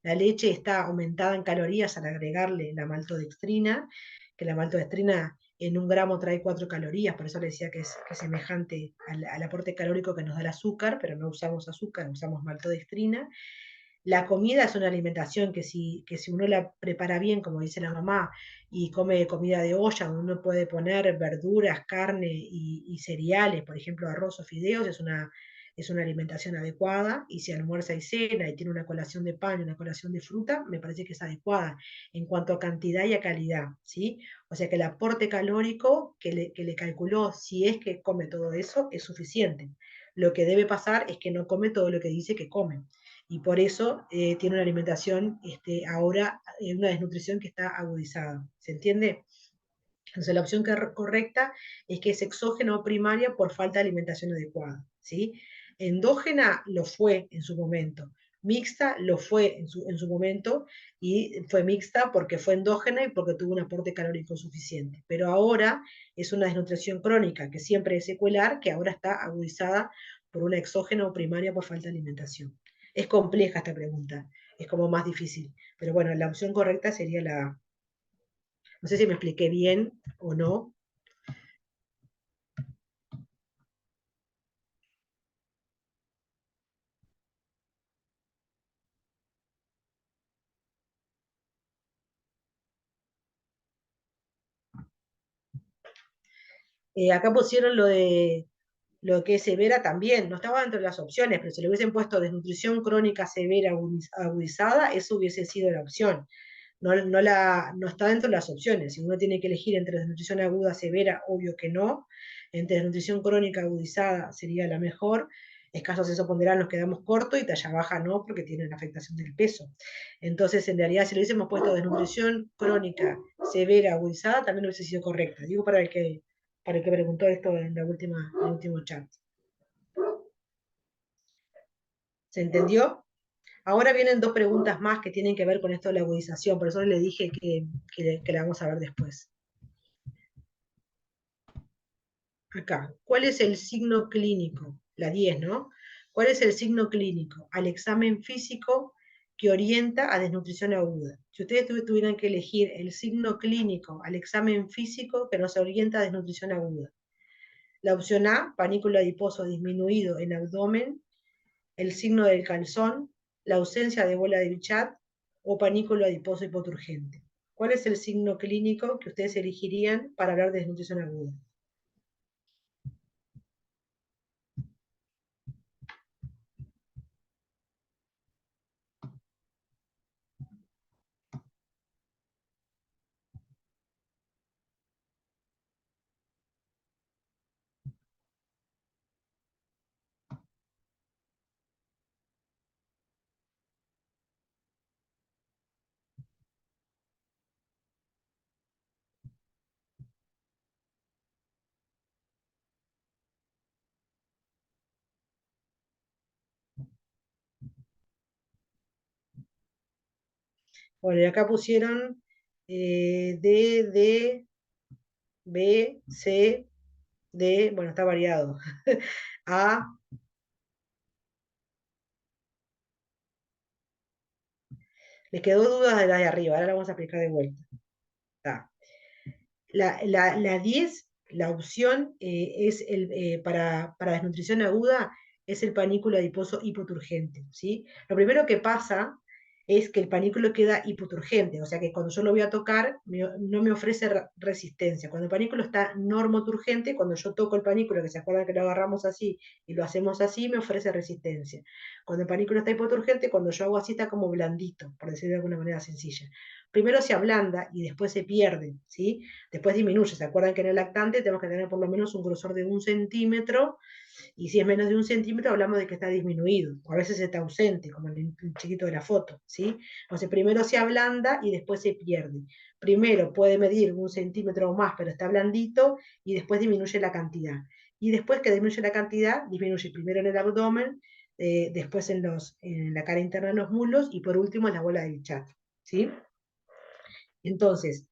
A: La leche está aumentada en calorías al agregarle la maltodextrina, que la maltodextrina en 1 gramo trae 4 calorías, por eso le decía que es semejante al aporte calórico que nos da el azúcar, pero no usamos azúcar, usamos maltodextrina. La comida es una alimentación que si uno la prepara bien, como dice la mamá, y come comida de olla, donde uno puede poner verduras, carne y cereales, por ejemplo, arroz o fideos, es una alimentación adecuada, y si almuerza y cena y tiene una colación de pan y una colación de fruta, me parece que es adecuada en cuanto a cantidad y a calidad, ¿sí? O sea que el aporte calórico que le calculó, si es que come todo eso, es suficiente. Lo que debe pasar es que no come todo lo que dice que come. Y por eso tiene una alimentación ahora, una desnutrición que está agudizada. ¿Se entiende? Entonces, la opción correcta es que es exógena primaria por falta de alimentación adecuada, ¿sí? Endógena lo fue en su momento, mixta lo fue en su momento, y fue mixta porque fue endógena y porque tuvo un aporte calórico suficiente. Pero ahora es una desnutrición crónica que siempre es secuelar, que ahora está agudizada por una exógena o primaria por falta de alimentación. Es compleja esta pregunta, es como más difícil, pero bueno, la opción correcta sería la A. No sé si me expliqué bien o no. Acá pusieron lo que es severa también, no estaba dentro de las opciones, pero si le hubiesen puesto desnutrición crónica severa agudizada, eso hubiese sido la opción. No está dentro de las opciones. Si uno tiene que elegir entre desnutrición aguda severa, obvio que no. Entre desnutrición crónica agudizada sería la mejor. Escasos eso ponderán, nos quedamos cortos, y talla baja no, porque tienen afectación del peso. Entonces, en realidad, si le hubiésemos puesto desnutrición crónica severa agudizada, también hubiese sido correcta. Digo para el que preguntó esto en el último chat. ¿Se entendió? Ahora vienen dos preguntas más que tienen que ver con esto de la agudización, por eso le dije que la vamos a ver después. Acá, ¿cuál es el signo clínico? La 10, ¿no? ¿Cuál es el signo clínico al examen físico que orienta a desnutrición aguda? Si ustedes tuvieran que elegir el signo clínico al examen físico que nos orienta a desnutrición aguda. La opción A, panículo adiposo disminuido en abdomen, el signo del calzón, la ausencia de bola de Bichat o panículo adiposo hipoturgente. ¿Cuál es el signo clínico que ustedes elegirían para hablar de desnutrición aguda? Bueno, y acá pusieron D, D, B, C, D, bueno, está variado. A, les quedó dudas de la de arriba, ahora la vamos a aplicar de vuelta. Está. La 10, la opción para desnutrición aguda es el panículo adiposo hipoturgente, ¿sí? Lo primero que pasa es que el panículo queda hipoturgente, o sea que cuando yo lo voy a tocar no me ofrece resistencia. Cuando el panículo está normoturgente, cuando yo toco el panículo, que se acuerdan que lo agarramos así y lo hacemos así, me ofrece resistencia. Cuando el panículo está hipoturgente, cuando yo hago así está como blandito, por decirlo de alguna manera sencilla. Primero se ablanda y después se pierde, ¿sí? Después disminuye. ¿Se acuerdan que en el lactante tenemos que tener por lo menos un grosor de 1 centímetro? Y si es menos de 1 centímetro, hablamos de que está disminuido, o a veces está ausente, como en el chiquito de la foto, ¿sí? Entonces, primero se ablanda y después se pierde. Primero puede medir 1 centímetro o más, pero está blandito, y después disminuye la cantidad. Y después que disminuye la cantidad, disminuye primero en el abdomen, después en la cara interna de los muslos, y por último en la bola de Bichat, ¿sí? Entonces,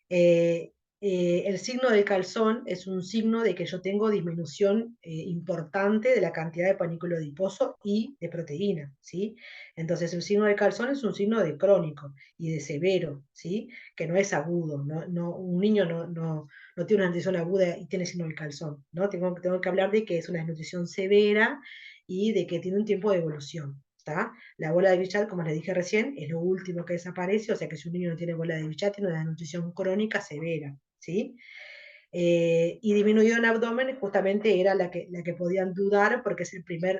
A: eh, el signo del calzón es un signo de que yo tengo disminución importante de la cantidad de panículo adiposo y de proteína, ¿sí? Entonces, el signo del calzón es un signo de crónico y de severo, ¿sí? Que no es agudo, un niño no tiene una desnutrición aguda y tiene signo del calzón, ¿no? Tengo que hablar de que es una desnutrición severa y de que tiene un tiempo de evolución, ¿está? La bola de Bichat, como les dije recién, es lo último que desaparece, o sea que si un niño no tiene bola de Bichat, tiene una desnutrición crónica severa, ¿sí? Y disminuido en abdomen justamente era la que podían dudar porque es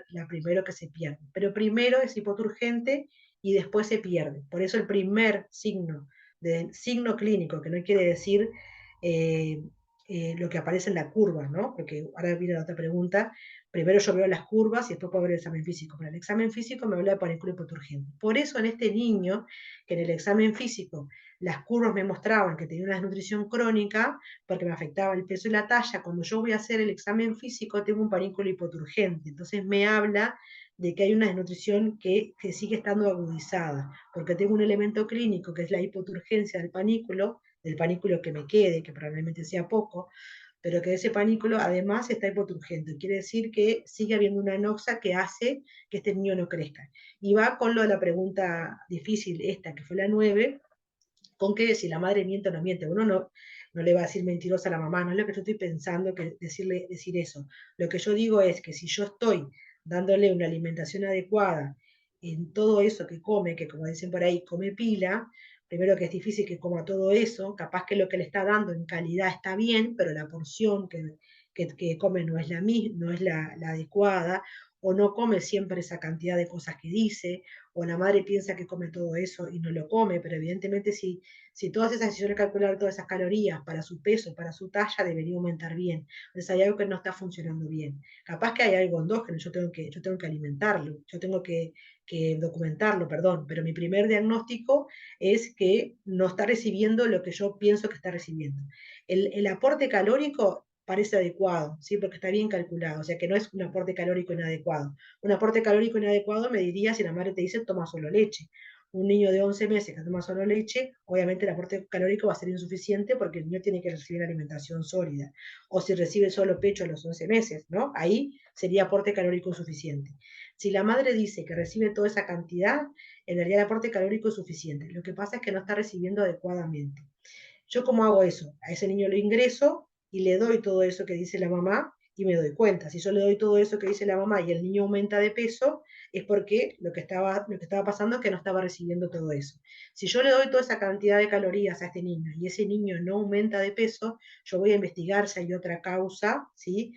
A: la primero que se pierde. Pero primero es hipoturgente y después se pierde. Por eso el primer signo clínico, que no quiere decir lo que aparece en la curva, ¿no? Porque ahora viene la otra pregunta, primero yo veo las curvas y después puedo ver el examen físico. Pero el examen físico me habla de panículo hipoturgente. Por eso en este niño, que en el examen físico las curvas me mostraban que tenía una desnutrición crónica, porque me afectaba el peso y la talla, cuando yo voy a hacer el examen físico tengo un panículo hipoturgente. Entonces me habla de que hay una desnutrición que sigue estando agudizada, porque tengo un elemento clínico que es la hipoturgencia del panículo que me quede, que probablemente sea poco, pero que ese panículo además está hipoturgente. Quiere decir que sigue habiendo una anoxa que hace que este niño no crezca. Y va con lo de la pregunta difícil, esta que fue la 9, con que si la madre miente o no miente. Uno no le va a decir mentirosa a la mamá, no es lo que yo estoy pensando que decir eso. Lo que yo digo es que si yo estoy dándole una alimentación adecuada en todo eso que come, que como dicen por ahí, come pila, primero que es difícil que coma todo eso, capaz que lo que le está dando en calidad está bien, pero la porción que come no es no es la adecuada, o no come siempre esa cantidad de cosas que dice, o la madre piensa que come todo eso y no lo come, pero evidentemente si todas esas decisiones calcular todas esas calorías para su peso, para su talla, debería aumentar bien. Entonces hay algo que no está funcionando bien. Capaz que hay algo endógeno, yo tengo que alimentarlo, yo tengo que documentarlo, perdón, pero mi primer diagnóstico es que no está recibiendo lo que yo pienso que está recibiendo. El aporte calórico parece adecuado, ¿sí? Porque está bien calculado, o sea que no es un aporte calórico inadecuado. Un aporte calórico inadecuado me diría si la madre te dice toma solo leche. Un niño de 11 meses que toma solo leche, obviamente el aporte calórico va a ser insuficiente porque el niño tiene que recibir alimentación sólida. O si recibe solo pecho a los 11 meses, ¿no? Ahí sería aporte calórico suficiente. Si la madre dice que recibe toda esa cantidad, en realidad el aporte calórico es suficiente. Lo que pasa es que no está recibiendo adecuadamente. ¿Yo cómo hago eso? A ese niño lo ingreso y le doy todo eso que dice la mamá y me doy cuenta. Si yo le doy todo eso que dice la mamá y el niño aumenta de peso, es porque lo que estaba pasando es que no estaba recibiendo todo eso. Si yo le doy toda esa cantidad de calorías a este niño y ese niño no aumenta de peso, yo voy a investigar si hay otra causa, ¿sí?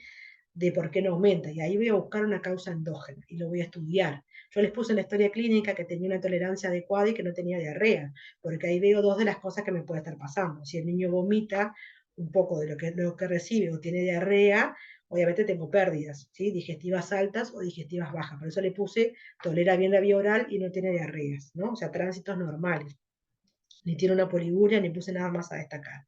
A: De por qué no aumenta. Y ahí voy a buscar una causa endógena y lo voy a estudiar. Yo les puse en la historia clínica que tenía una tolerancia adecuada y que no tenía diarrea, porque ahí veo dos de las cosas que me puede estar pasando. Si el niño vomita un poco de lo que recibe o tiene diarrea, obviamente tengo pérdidas, ¿sí? Digestivas altas o digestivas bajas. Por eso le puse tolera bien la vía oral y no tiene diarreas, ¿no? O sea, tránsitos normales. Ni tiene una poliguria, ni puse nada más a destacar.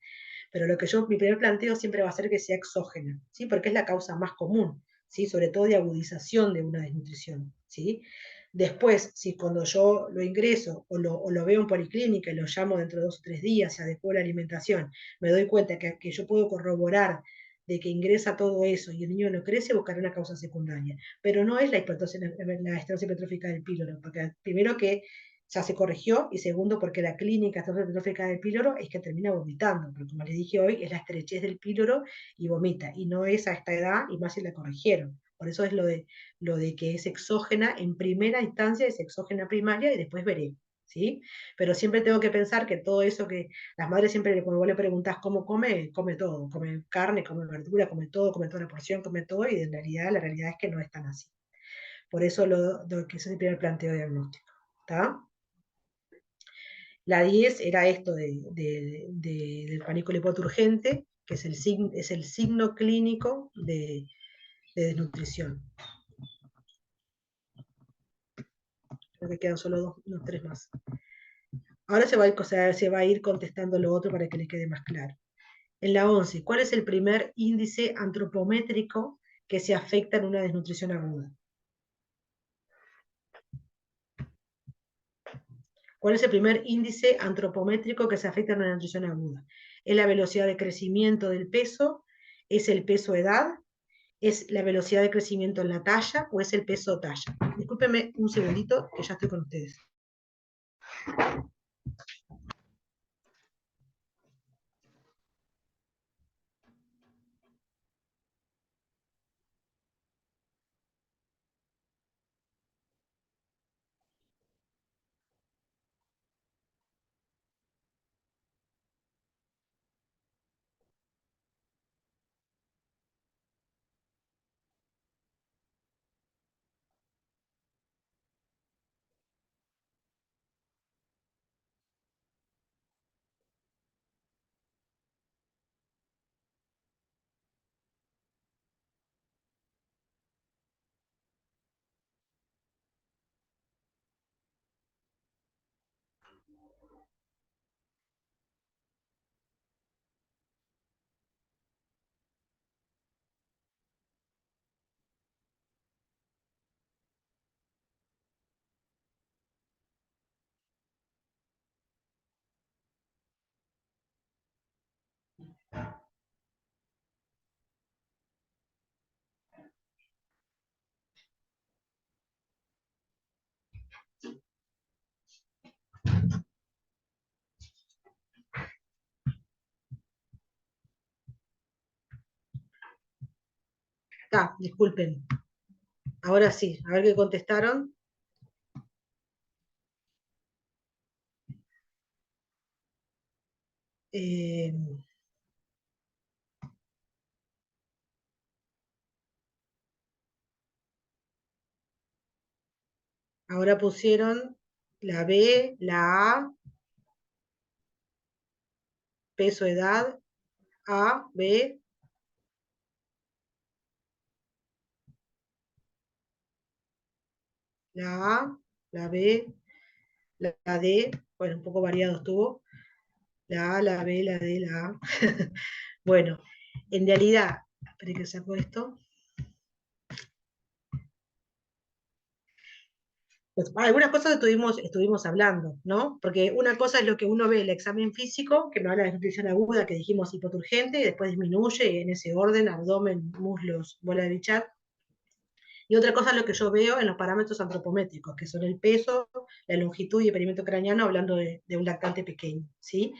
A: Pero mi primer planteo siempre va a ser que sea exógena, ¿sí? Porque es la causa más común, ¿sí? Sobre todo de agudización de una desnutrición, ¿sí? Después, si cuando yo lo ingreso o lo veo en policlínica y lo llamo dentro de 2 o 3 días, se adecuó la alimentación, me doy cuenta que yo puedo corroborar de que ingresa todo eso y el niño no crece, buscar una causa secundaria. Pero no es la esterosis hipertrófica del píloro, porque primero que ya se corrigió, y segundo, porque la clínica hipertrófica del píloro es que termina vomitando, porque como les dije hoy, es la estrechez del píloro y vomita, y no es a esta edad, y más si la corrigieron. Por eso es lo de que es exógena, en primera instancia es exógena primaria, y después veré, ¿sí? Pero siempre tengo que pensar que todo eso que las madres siempre, cuando vos le preguntás cómo come, come todo, come carne, come verdura, come todo, come toda la porción, come todo, y en realidad la realidad es que no es tan así. Por eso lo que ese es el primer planteo diagnóstico, ¿está? La 10 era esto del pánico lipoturgente, que es el signo clínico de desnutrición. Creo que quedan solo unos 3 más. Ahora se va a ir contestando lo otro para que les quede más claro. En la 11, ¿cuál es el primer índice antropométrico que se afecta en una desnutrición aguda? ¿Cuál es el primer índice antropométrico que se afecta en una nutrición aguda? ¿Es la velocidad de crecimiento del peso? ¿Es el peso edad? ¿Es la velocidad de crecimiento en la talla o es el peso talla? Discúlpenme un segundito que ya estoy con ustedes. Disculpen. Ahora sí, a ver qué contestaron. Eh, Ahora pusieron la B, la A, peso, edad, A, B, la A, la B, la D, bueno, un poco variado estuvo, la A, la B, la D, la A. Bueno, en realidad, espera que saco esto. Pues, algunas cosas estuvimos hablando, ¿no? Porque una cosa es lo que uno ve en el examen físico, que me habla de nutrición aguda, que dijimos hipoturgente, y después disminuye en ese orden, abdomen, muslos, bola de Bichat. Y otra cosa es lo que yo veo en los parámetros antropométricos, que son el peso, la longitud y el perímetro craneano, hablando de un lactante pequeño, ¿sí?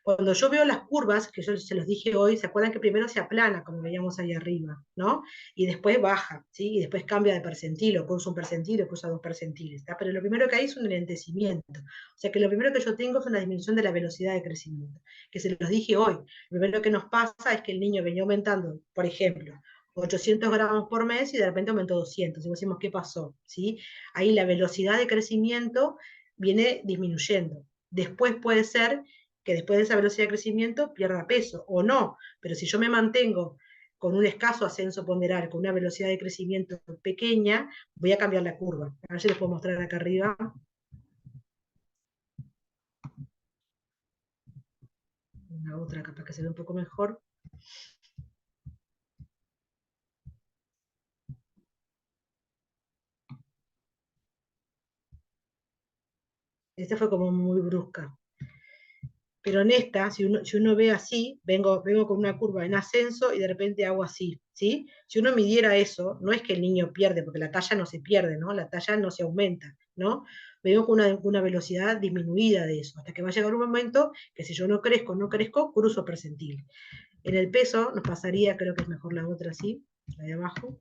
A: Cuando yo veo las curvas, que yo se los dije hoy, ¿se acuerdan que primero se aplana, como veíamos ahí arriba, ¿no? Y después baja, ¿sí? Y después cambia de percentil, o cruza un percentil, o cruza dos percentiles, ¿tá? Pero lo primero que hay es un enlentecimiento. O sea que lo primero que yo tengo es una disminución de la velocidad de crecimiento, que se los dije hoy. Lo primero que nos pasa es que el niño venía aumentando, por ejemplo, 800 gramos por mes y de repente aumentó 200. Y decimos, ¿qué pasó? ¿Sí? Ahí la velocidad de crecimiento viene disminuyendo. Después puede ser que después de esa velocidad de crecimiento pierda peso, o no, pero si yo me mantengo con un escaso ascenso ponderal, con una velocidad de crecimiento pequeña, voy a cambiar la curva. A ver si les puedo mostrar acá arriba. Una otra capaz que se ve un poco mejor. Esta fue como muy brusca. Pero en esta, si uno ve así, vengo con una curva en ascenso y de repente hago así, ¿sí? Si uno midiera eso, no es que el niño pierde, porque la talla no se pierde, ¿no? La talla no se aumenta, ¿no? Vengo con una velocidad disminuida de eso, hasta que va a llegar un momento que si yo no crezco, cruzo percentil. En el peso nos pasaría, creo que es mejor la otra así, la de abajo.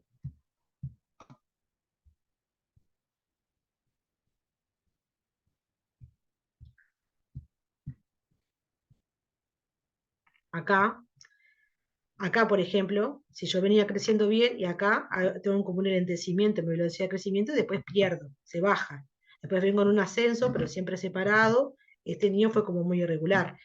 A: Acá, Acá, por ejemplo, si yo venía creciendo bien y acá tengo como un enlentecimiento en mi velocidad de crecimiento y después pierdo, se baja. Después vengo en un ascenso, pero siempre separado. Este niño fue como muy irregular.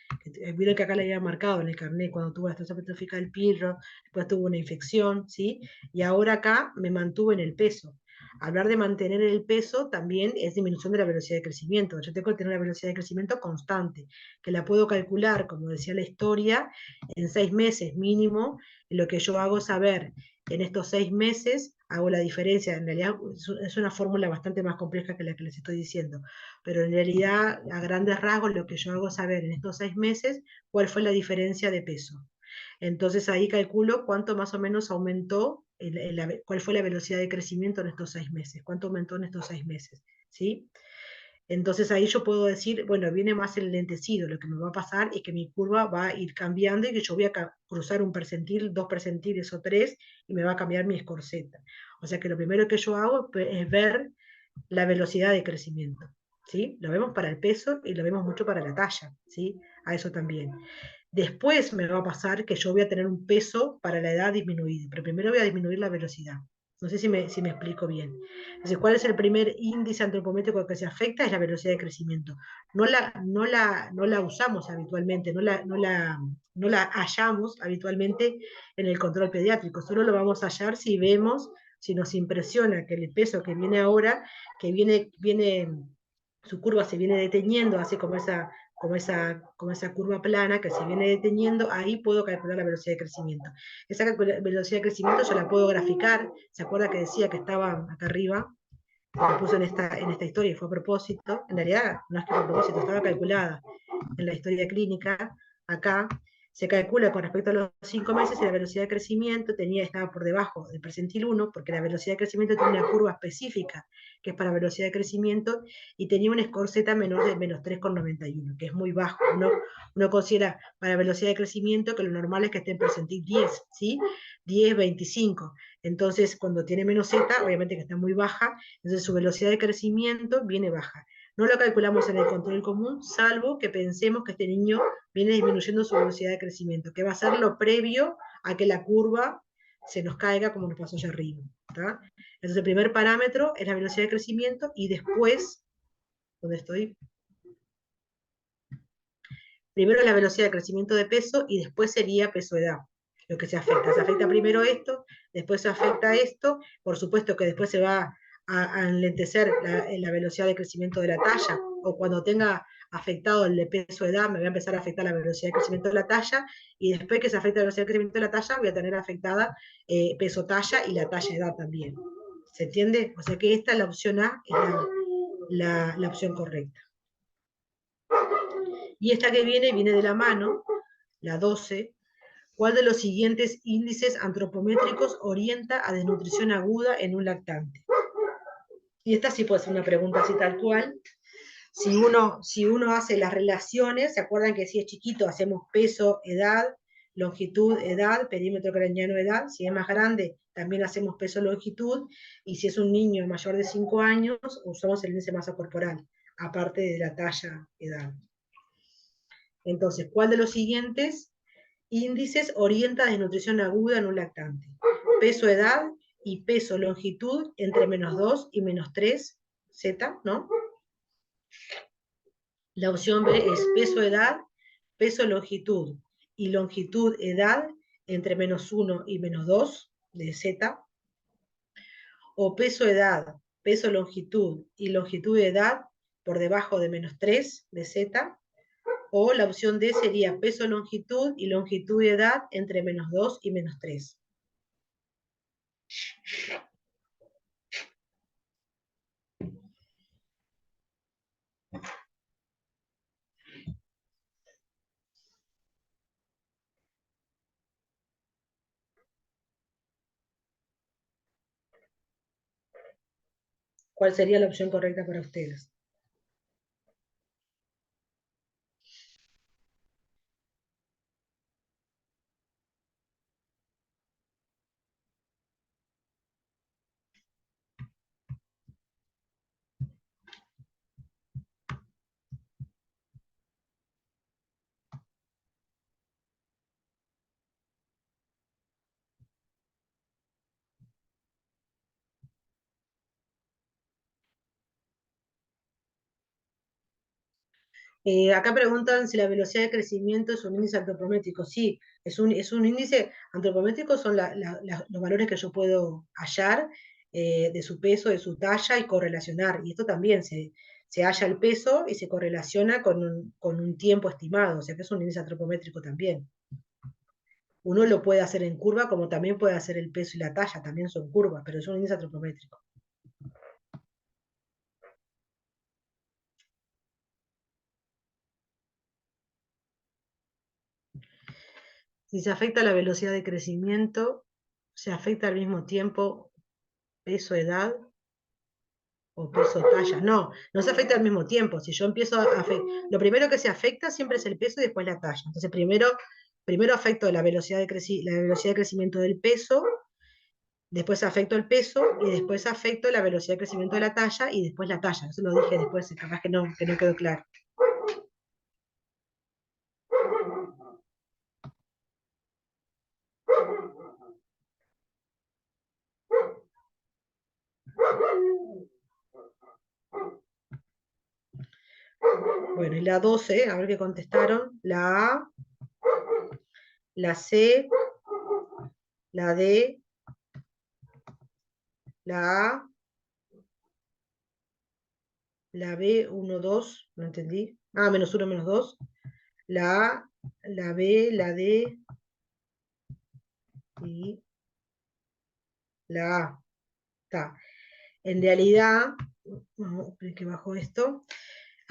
A: Vieron que acá le había marcado en el carnet cuando tuvo la estasia petrófica del pirro, después tuvo una infección, ¿sí? Y ahora acá me mantuve en el peso. Hablar de mantener el peso también es disminución de la velocidad de crecimiento. Yo tengo que tener una velocidad de crecimiento constante, que la puedo calcular, como decía la historia, en 6 meses mínimo. Lo que yo hago es saber en estos 6 meses, hago la diferencia. En realidad es una fórmula bastante más compleja que la que les estoy diciendo, pero en realidad a grandes rasgos lo que yo hago es saber en estos 6 meses cuál fue la diferencia de peso. Entonces ahí calculo cuánto más o menos aumentó, cuál fue la velocidad de crecimiento en estos 6 meses, cuánto aumentó en estos 6 meses, ¿sí? Entonces ahí yo puedo decir, bueno, viene más el lentecido, lo que me va a pasar es que mi curva va a ir cambiando y que yo voy a cruzar un percentil, dos percentiles o tres, y me va a cambiar mi escorseta. O sea que lo primero que yo hago es ver la velocidad de crecimiento, ¿sí? Lo vemos para el peso y lo vemos mucho para la talla, ¿sí? A eso también. Después me va a pasar que yo voy a tener un peso para la edad disminuido, pero primero voy a disminuir la velocidad. No sé si me explico bien. Entonces, ¿cuál es el primer índice antropométrico que se afecta? Es la velocidad de crecimiento. No la usamos habitualmente, no la hallamos habitualmente en el control pediátrico. Solo lo vamos a hallar si vemos, si nos impresiona que el peso que viene ahora, que su curva se viene deteniendo, hace como esa curva plana que se viene deteniendo, ahí puedo calcular la velocidad de crecimiento. Esa velocidad de crecimiento yo la puedo graficar. ¿Se acuerda que decía que estaba acá arriba? Lo puso en esta historia y fue a propósito. En realidad no es que fue a propósito, estaba calculada en la historia clínica. Acá se calcula con respecto a los 5 meses y la velocidad de crecimiento estaba por debajo del percentil 1, porque la velocidad de crecimiento tiene una curva específica que es para velocidad de crecimiento, y tenía un score Z menor de menos 3,91, que es muy bajo. Uno considera para velocidad de crecimiento que lo normal es que esté en percentil 10, ¿sí? 10, 25. Entonces, cuando tiene menos Z, obviamente que está muy baja, entonces su velocidad de crecimiento viene baja. No lo calculamos en el control común, salvo que pensemos que este niño viene disminuyendo su velocidad de crecimiento, que va a ser lo previo a que la curva se nos caiga como nos pasó allá arriba. ¿Tá? Entonces el primer parámetro es la velocidad de crecimiento y después, ¿dónde estoy? Primero la velocidad de crecimiento de peso y después sería peso-edad, lo que se afecta. Se afecta primero esto, después se afecta esto, por supuesto que después se va a enlentecer la velocidad de crecimiento de la talla, o cuando tenga afectado el de peso-edad, me va a empezar a afectar la velocidad de crecimiento de la talla, y después que se afecte la velocidad de crecimiento de la talla, voy a tener afectada peso-talla y la talla-edad también. ¿Se entiende? O sea que esta, la opción A, es la opción correcta. Y esta que viene de la mano, la 12. ¿Cuál de los siguientes índices antropométricos orienta a desnutrición aguda en un lactante? Y esta sí puede ser una pregunta así tal cual. Si uno hace las relaciones, ¿se acuerdan que si es chiquito hacemos peso, edad, longitud, edad, perímetro craneano, edad? Si es más grande, también hacemos peso, longitud. Y si es un niño mayor de 5 años, usamos el índice de masa corporal, aparte de la talla, edad. Entonces, ¿cuál de los siguientes índices orienta a desnutrición aguda en un lactante? Peso, edad y peso, longitud entre -2 y -3 Z, ¿no? La opción B es peso, edad, peso, longitud y longitud, edad entre -1 y -2 de Z. O peso, edad, peso, longitud y longitud de edad por debajo de -3 de Z. O la opción D sería peso, longitud y longitud de edad entre -2 y -3. ¿Cuál sería la opción correcta para ustedes? Acá preguntan si la velocidad de crecimiento es un índice antropométrico. Sí, es un índice antropométrico, son los valores que yo puedo hallar de su peso, de su talla y correlacionar. Y esto también se halla el peso y se correlaciona con un tiempo estimado, o sea que es un índice antropométrico también. Uno lo puede hacer en curva, como también puede hacer el peso y la talla, también son curvas, pero es un índice antropométrico. Si se afecta la velocidad de crecimiento, se afecta al mismo tiempo peso, edad o peso, talla. No, no se afecta al mismo tiempo. Si yo empiezo lo primero que se afecta siempre es el peso y después la talla. Entonces, primero afecto la velocidad de crecimiento del peso, después afecto el peso y después afecto la velocidad de crecimiento de la talla y después la talla. Eso lo dije después, capaz que no quedó claro. Bueno, y la 12, a ver qué contestaron. La A, la C, la D, la A, la B, 1, 2, no entendí. Ah, -1, -2. La A, la B, la D y la A. Está. En realidad, vamos a ver que bajo esto.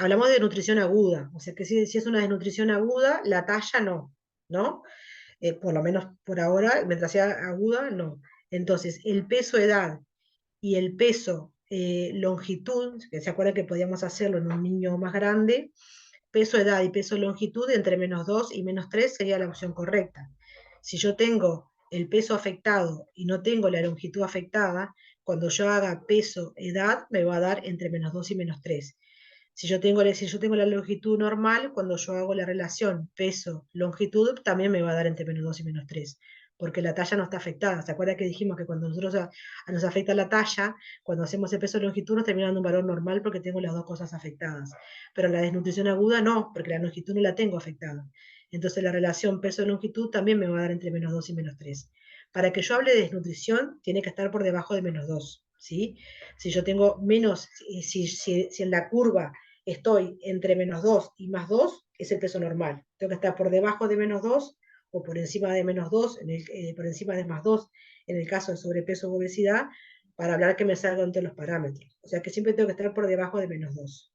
A: Hablamos de nutrición aguda, o sea que si es una desnutrición aguda, la talla no, ¿no? Por lo menos por ahora, mientras sea aguda, no. Entonces, el peso edad y el peso longitud, que se acuerdan que podíamos hacerlo en un niño más grande, peso, edad y peso, longitud entre -2 y -3 sería la opción correcta. Si yo tengo el peso afectado y no tengo la longitud afectada, cuando yo haga peso, edad, me va a dar entre -2 y -3. Si yo tengo la longitud normal, cuando yo hago la relación peso-longitud, también me va a dar entre -2 y -3, porque la talla no está afectada. ¿Se acuerda que dijimos que cuando nosotros nos afecta la talla, cuando hacemos el peso-longitud nos termina dando un valor normal porque tengo las dos cosas afectadas? Pero la desnutrición aguda no, porque la longitud no la tengo afectada. Entonces la relación peso-longitud también me va a dar entre -2 y -3. Para que yo hable de desnutrición, tiene que estar por debajo de -2, ¿sí? Si yo tengo menos, si en la curva estoy entre -2 y +2, es el peso normal. Tengo que estar por debajo de -2 o por encima de -2, por encima de +2, en el caso de sobrepeso o obesidad, para hablar que me salga entre los parámetros. O sea que siempre tengo que estar por debajo de -2.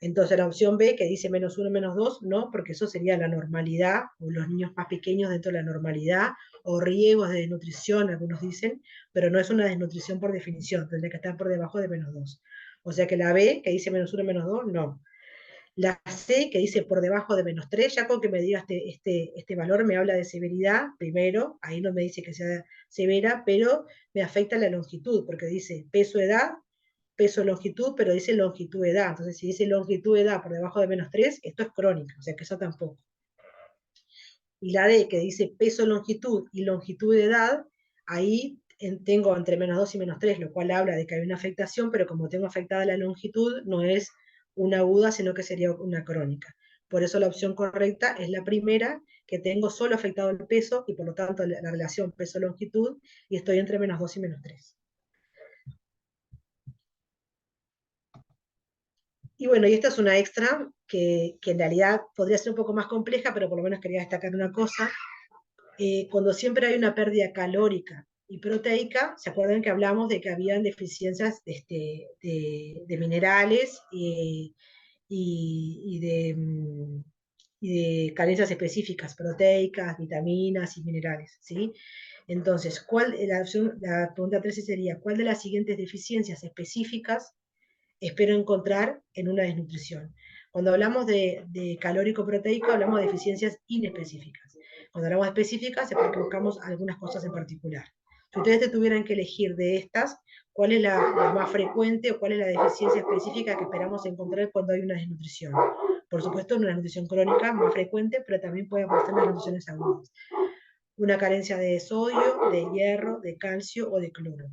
A: Entonces la opción B, que dice -1, -2, no, porque eso sería la normalidad, o los niños más pequeños dentro de la normalidad, o riesgos de desnutrición, algunos dicen, pero no es una desnutrición por definición, tendría que estar por debajo de -2. O sea que la B, que dice -1, -2, no. La C, que dice por debajo de -3, ya con que me diga este valor me habla de severidad, primero, ahí no me dice que sea severa, pero me afecta la longitud, porque dice peso-edad, peso-longitud, pero dice longitud-edad. Entonces, si dice longitud-edad por debajo de -3, esto es crónica, o sea que eso tampoco. Y la D, que dice peso-longitud y longitud-edad, ahí tengo entre -2 y -3, lo cual habla de que hay una afectación, pero como tengo afectada la longitud, no es una aguda, sino que sería una crónica. Por eso la opción correcta es la primera, que tengo solo afectado el peso y por lo tanto la relación peso-longitud, y estoy entre -2 y -3. Y bueno, y esta es una extra que en realidad podría ser un poco más compleja, pero por lo menos quería destacar una cosa. Cuando siempre hay una pérdida calórica y proteica, ¿se acuerdan que hablamos de que habían deficiencias de minerales y de carencias específicas, proteicas, vitaminas y minerales, ¿sí? Entonces, la pregunta 13 sería, ¿cuál de las siguientes deficiencias específicas espero encontrar en una desnutrición? Cuando hablamos de calórico proteico, hablamos de deficiencias inespecíficas. Cuando hablamos de específicas, es porque buscamos algunas cosas en particular. Si ustedes te tuvieran que elegir de estas, ¿cuál es la más frecuente o cuál es la deficiencia específica que esperamos encontrar cuando hay una desnutrición? Por supuesto, una desnutrición crónica más frecuente, pero también puede aparecer en desnutriciones agudas. Una carencia de sodio, de hierro, de calcio o de cloro.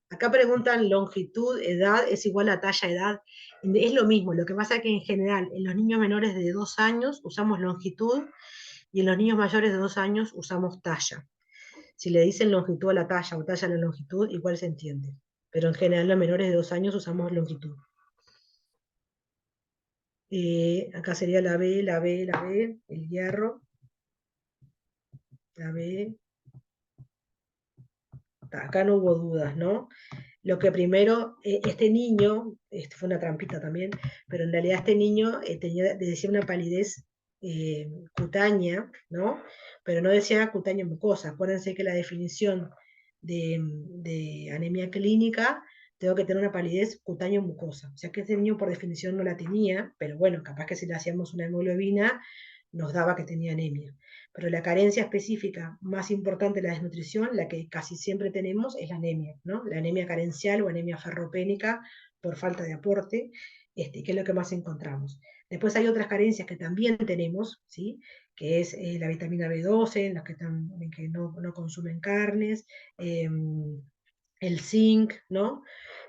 A: Acá preguntan longitud, edad, es igual a talla, edad. Es lo mismo, lo que pasa es que en general en los niños menores de 2 años usamos longitud y en los niños mayores de 2 años usamos talla. Si le dicen longitud a la talla o talla a la longitud, igual se entiende. Pero en general los menores de 2 años usamos longitud. Acá sería la B, la B, la B, el hierro, la B. Acá no hubo dudas, ¿no? Lo que primero, este niño, fue una trampita también, pero en realidad este niño decía una palidez cutánea, ¿no? Pero no decía cutánea mucosa. Acuérdense que la definición de anemia clínica, tengo que tener una palidez cutánea mucosa. O sea que este niño por definición no la tenía, pero bueno, capaz que si le hacíamos una hemoglobina, nos daba que tenía anemia. Pero la carencia específica más importante de la desnutrición, la que casi siempre tenemos, es la anemia, ¿no? La anemia carencial o anemia ferropénica por falta de aporte, que es lo que más encontramos. Después hay otras carencias que también tenemos, ¿sí? Que es la vitamina B12, en los que no consumen carnes, el zinc, ¿no?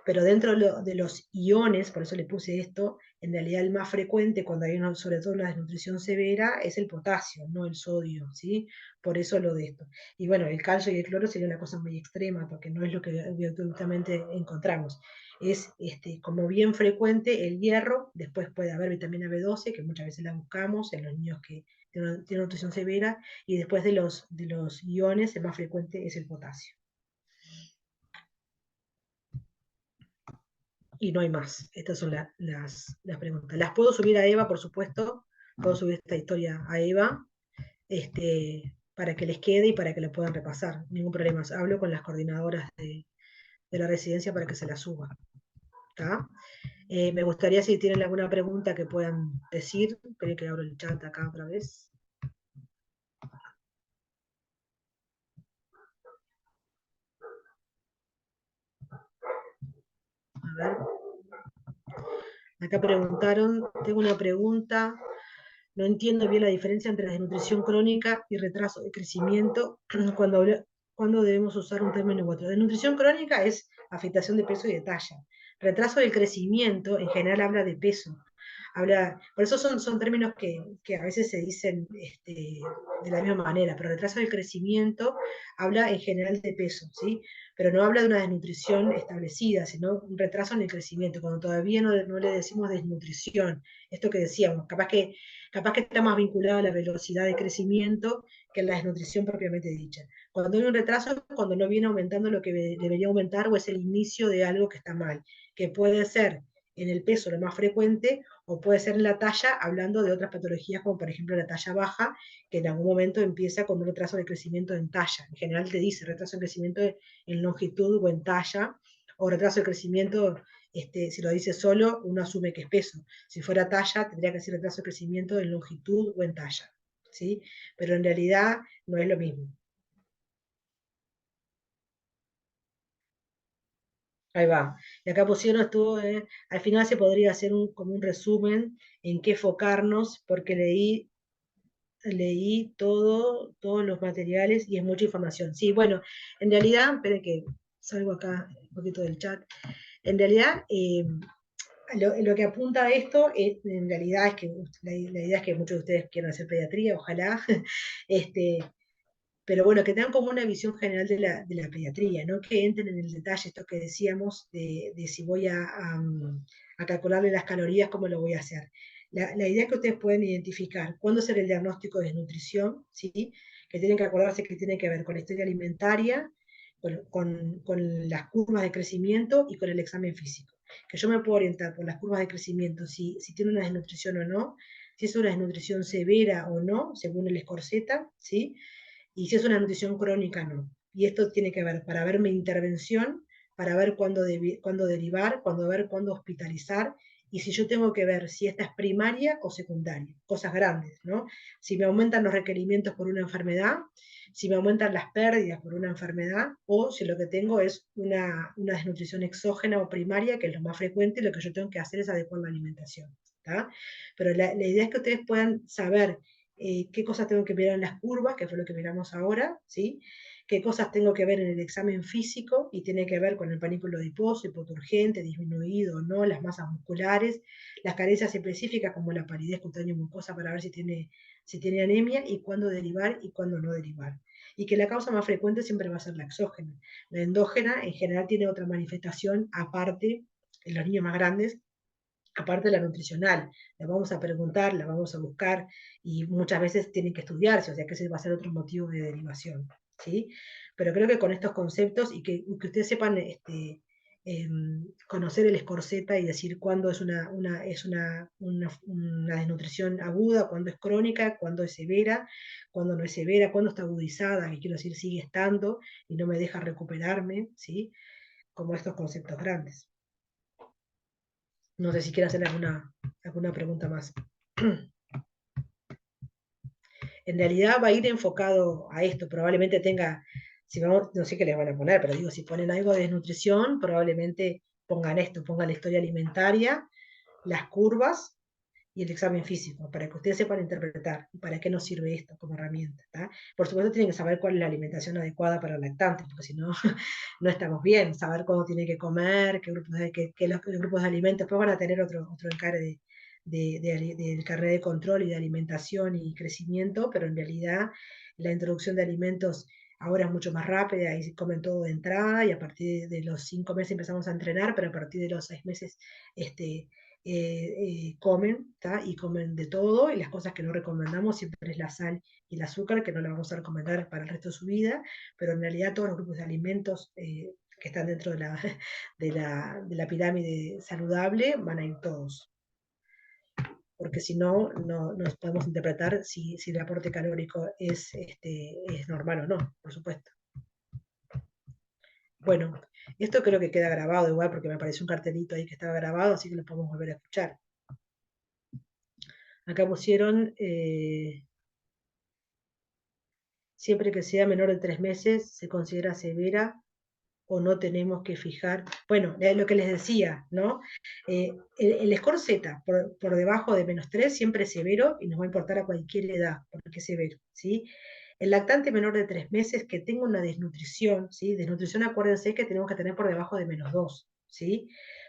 A: Pero dentro de los iones, por eso le puse esto, en realidad el más frecuente cuando hay sobre todo una desnutrición severa es el potasio, no el sodio, ¿sí? Por eso lo de esto. Y bueno, el calcio y el cloro sería una cosa muy extrema, porque no es lo que absolutamente encontramos. Es como bien frecuente el hierro, después puede haber vitamina B12, que muchas veces la buscamos en los niños que tienen nutrición severa, y después de los iones, el más frecuente es el potasio. Y no hay más. Estas son las preguntas. Las puedo subir a Eva, por supuesto. Puedo subir esta historia a Eva, para que les quede y para que la puedan repasar. Ningún problema. Hablo con las coordinadoras de la residencia para que se la suba. ¿Tá? Me gustaría, si tienen alguna pregunta, que puedan decir. Esperen que abro el chat acá otra vez. A ver. Acá preguntaron, tengo una pregunta. No entiendo bien la diferencia entre desnutrición crónica y retraso de crecimiento cuando debemos usar un término u otro. Desnutrición crónica es afectación de peso y de talla. Retraso del crecimiento en general habla de peso. Por eso son términos que a veces se dicen de la misma manera, pero retraso del crecimiento habla en general de peso, ¿sí? Pero no habla de una desnutrición establecida, sino un retraso en el crecimiento, cuando todavía no le decimos desnutrición. Esto que decíamos, capaz que está más vinculado a la velocidad de crecimiento que a la desnutrición propiamente dicha. Cuando hay un retraso es cuando no viene aumentando lo que debería aumentar o es el inicio de algo que está mal, que puede ser en el peso lo más frecuente o puede ser en la talla, hablando de otras patologías como por ejemplo la talla baja, que en algún momento empieza con un retraso de crecimiento en talla. En general te dice retraso de crecimiento en longitud o en talla, o retraso de crecimiento, si lo dice solo, uno asume que es peso. Si fuera talla, tendría que ser retraso de crecimiento en longitud o en talla, ¿sí? Pero en realidad no es lo mismo. Ahí va. Y acá pusieron, al final se podría hacer como un resumen en qué enfocarnos, porque leí todos los materiales y es mucha información. Sí, bueno, en realidad, esperen que salgo acá un poquito del chat. En realidad, lo que apunta a esto, en realidad es que la idea es que muchos de ustedes quieran hacer pediatría, ojalá, este, pero bueno, que tengan como una visión general de la pediatría, no que entren en el detalle, esto que decíamos, de si voy a calcularle las calorías, cómo lo voy a hacer. La idea es que ustedes pueden identificar cuándo hacer el diagnóstico de desnutrición, ¿sí? Que tienen que acordarse que tiene que ver con la historia alimentaria, con las curvas de crecimiento y con el examen físico. Que yo me puedo orientar por las curvas de crecimiento, si tiene una desnutrición o no, si es una desnutrición severa o no, según el Escorseta, ¿sí? Y si es una nutrición crónica, no. Y esto tiene que ver para ver mi intervención, para ver cuándo derivar, ver cuándo hospitalizar, y si yo tengo que ver si esta es primaria o secundaria, cosas grandes, ¿no? Si me aumentan los requerimientos por una enfermedad, si me aumentan las pérdidas por una enfermedad, o si lo que tengo es una desnutrición exógena o primaria, que es lo más frecuente, y lo que yo tengo que hacer es adecuar la alimentación. ¿Tá? Pero la idea es que ustedes puedan saber qué cosas tengo que mirar en las curvas, que fue lo que miramos ahora, ¿sí? Qué cosas tengo que ver en el examen físico y tiene que ver con el panículo adiposo, hipoturgente, disminuido o no, las masas musculares, las carencias específicas como la palidez cutánea mucosa para ver si tiene anemia y cuándo derivar y cuándo no derivar. Y que la causa más frecuente siempre va a ser la exógena. La endógena en general tiene otra manifestación aparte en los niños más grandes, aparte de la nutricional. La vamos a preguntar, la vamos a buscar y muchas veces tienen que estudiarse, o sea que ese va a ser otro motivo de derivación, ¿sí? Pero creo que con estos conceptos y que ustedes sepan conocer el Escorseta y decir cuándo es una desnutrición aguda, cuándo es crónica, cuándo es severa, cuándo no es severa, cuándo está agudizada, que quiero decir sigue estando y no me deja recuperarme, ¿sí? Como estos conceptos grandes. No sé si quiere hacer alguna pregunta más. En realidad va a ir enfocado a esto. Probablemente tenga, si vamos, no sé qué les van a poner, pero digo, si ponen algo de desnutrición, probablemente pongan esto, pongan la historia alimentaria, las curvas y el examen físico, para que ustedes sepan interpretar y para qué nos sirve esto como herramienta. ¿Tá? Por supuesto, tienen que saber cuál es la alimentación adecuada para el lactante, porque si no, no estamos bien. Saber cuándo tiene que comer, los grupos de alimentos, después van a tener otro encargo del carnet de control y de alimentación y crecimiento, pero en realidad la introducción de alimentos ahora es mucho más rápida y comen todo de entrada y a partir de los 5 meses empezamos a entrenar, pero a partir de los 6 meses comen, ¿tá? Y comen de todo, y las cosas que no recomendamos siempre es la sal y el azúcar, que no la vamos a recomendar para el resto de su vida, pero en realidad todos los grupos de alimentos que están dentro de de la pirámide saludable, van a ir todos. Porque si no, no nos podemos interpretar si el aporte calórico es normal o no, por supuesto. Bueno, esto creo que queda grabado igual porque me apareció un cartelito ahí que estaba grabado, así que lo podemos volver a escuchar. Acá pusieron, siempre que sea menor de 3 meses, se considera severa o no tenemos que fijar. Bueno, lo que les decía, ¿no? El score Z por debajo de -3 siempre es severo y nos va a importar a cualquier edad, porque es severo, ¿sí? El lactante menor de 3 meses que tenga una desnutrición, ¿sí? Desnutrición, acuérdense que tenemos que tener por debajo de -2, ¿sí?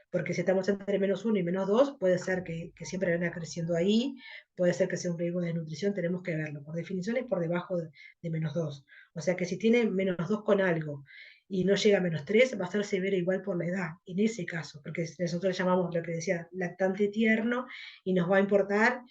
A: Porque si estamos entre -1 y -2, puede ser que siempre venga creciendo ahí, puede ser que sea un riesgo de desnutrición, tenemos que verlo. Por definición es por debajo de -2. O sea que si tiene -2 con algo y no llega a -3, va a ser severa igual por la edad, en ese caso, porque nosotros le llamamos lo que decía lactante tierno y nos va a importar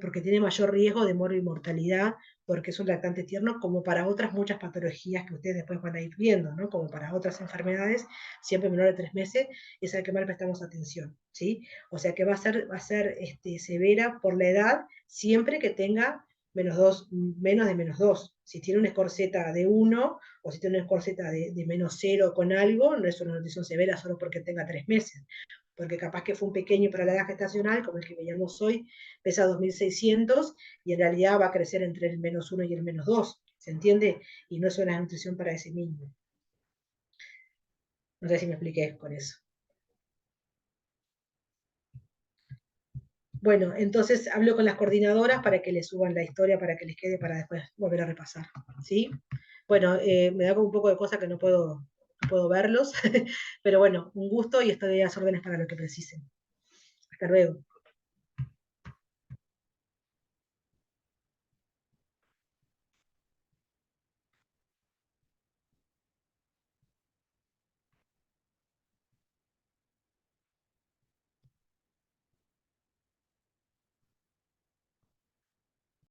A: porque tiene mayor riesgo de mortalidad porque es un lactante tierno, como para otras muchas patologías que ustedes después van a ir viendo, ¿no? Como para otras enfermedades, siempre menor de 3 meses, es al que más prestamos atención, ¿sí? O sea que va a ser severa por la edad, siempre que tenga menos de -2. Si tiene un score Z de 1, o si tiene un score Z de -0 con algo, no es una nutrición severa solo porque tenga 3 meses, porque capaz que fue un pequeño para la edad gestacional, como el que veíamos hoy, pesa 2.600 y en realidad va a crecer entre el -1 y el -2, ¿se entiende? Y no es una nutrición para ese mismo. No sé si me expliqué con eso. Bueno, entonces hablo con las coordinadoras para que les suban la historia, para que les quede para después volver a repasar, ¿sí? Bueno, me da como un poco de cosa que no puedo verlos, pero bueno, un gusto y estoy a las órdenes para lo que precisen. Hasta luego.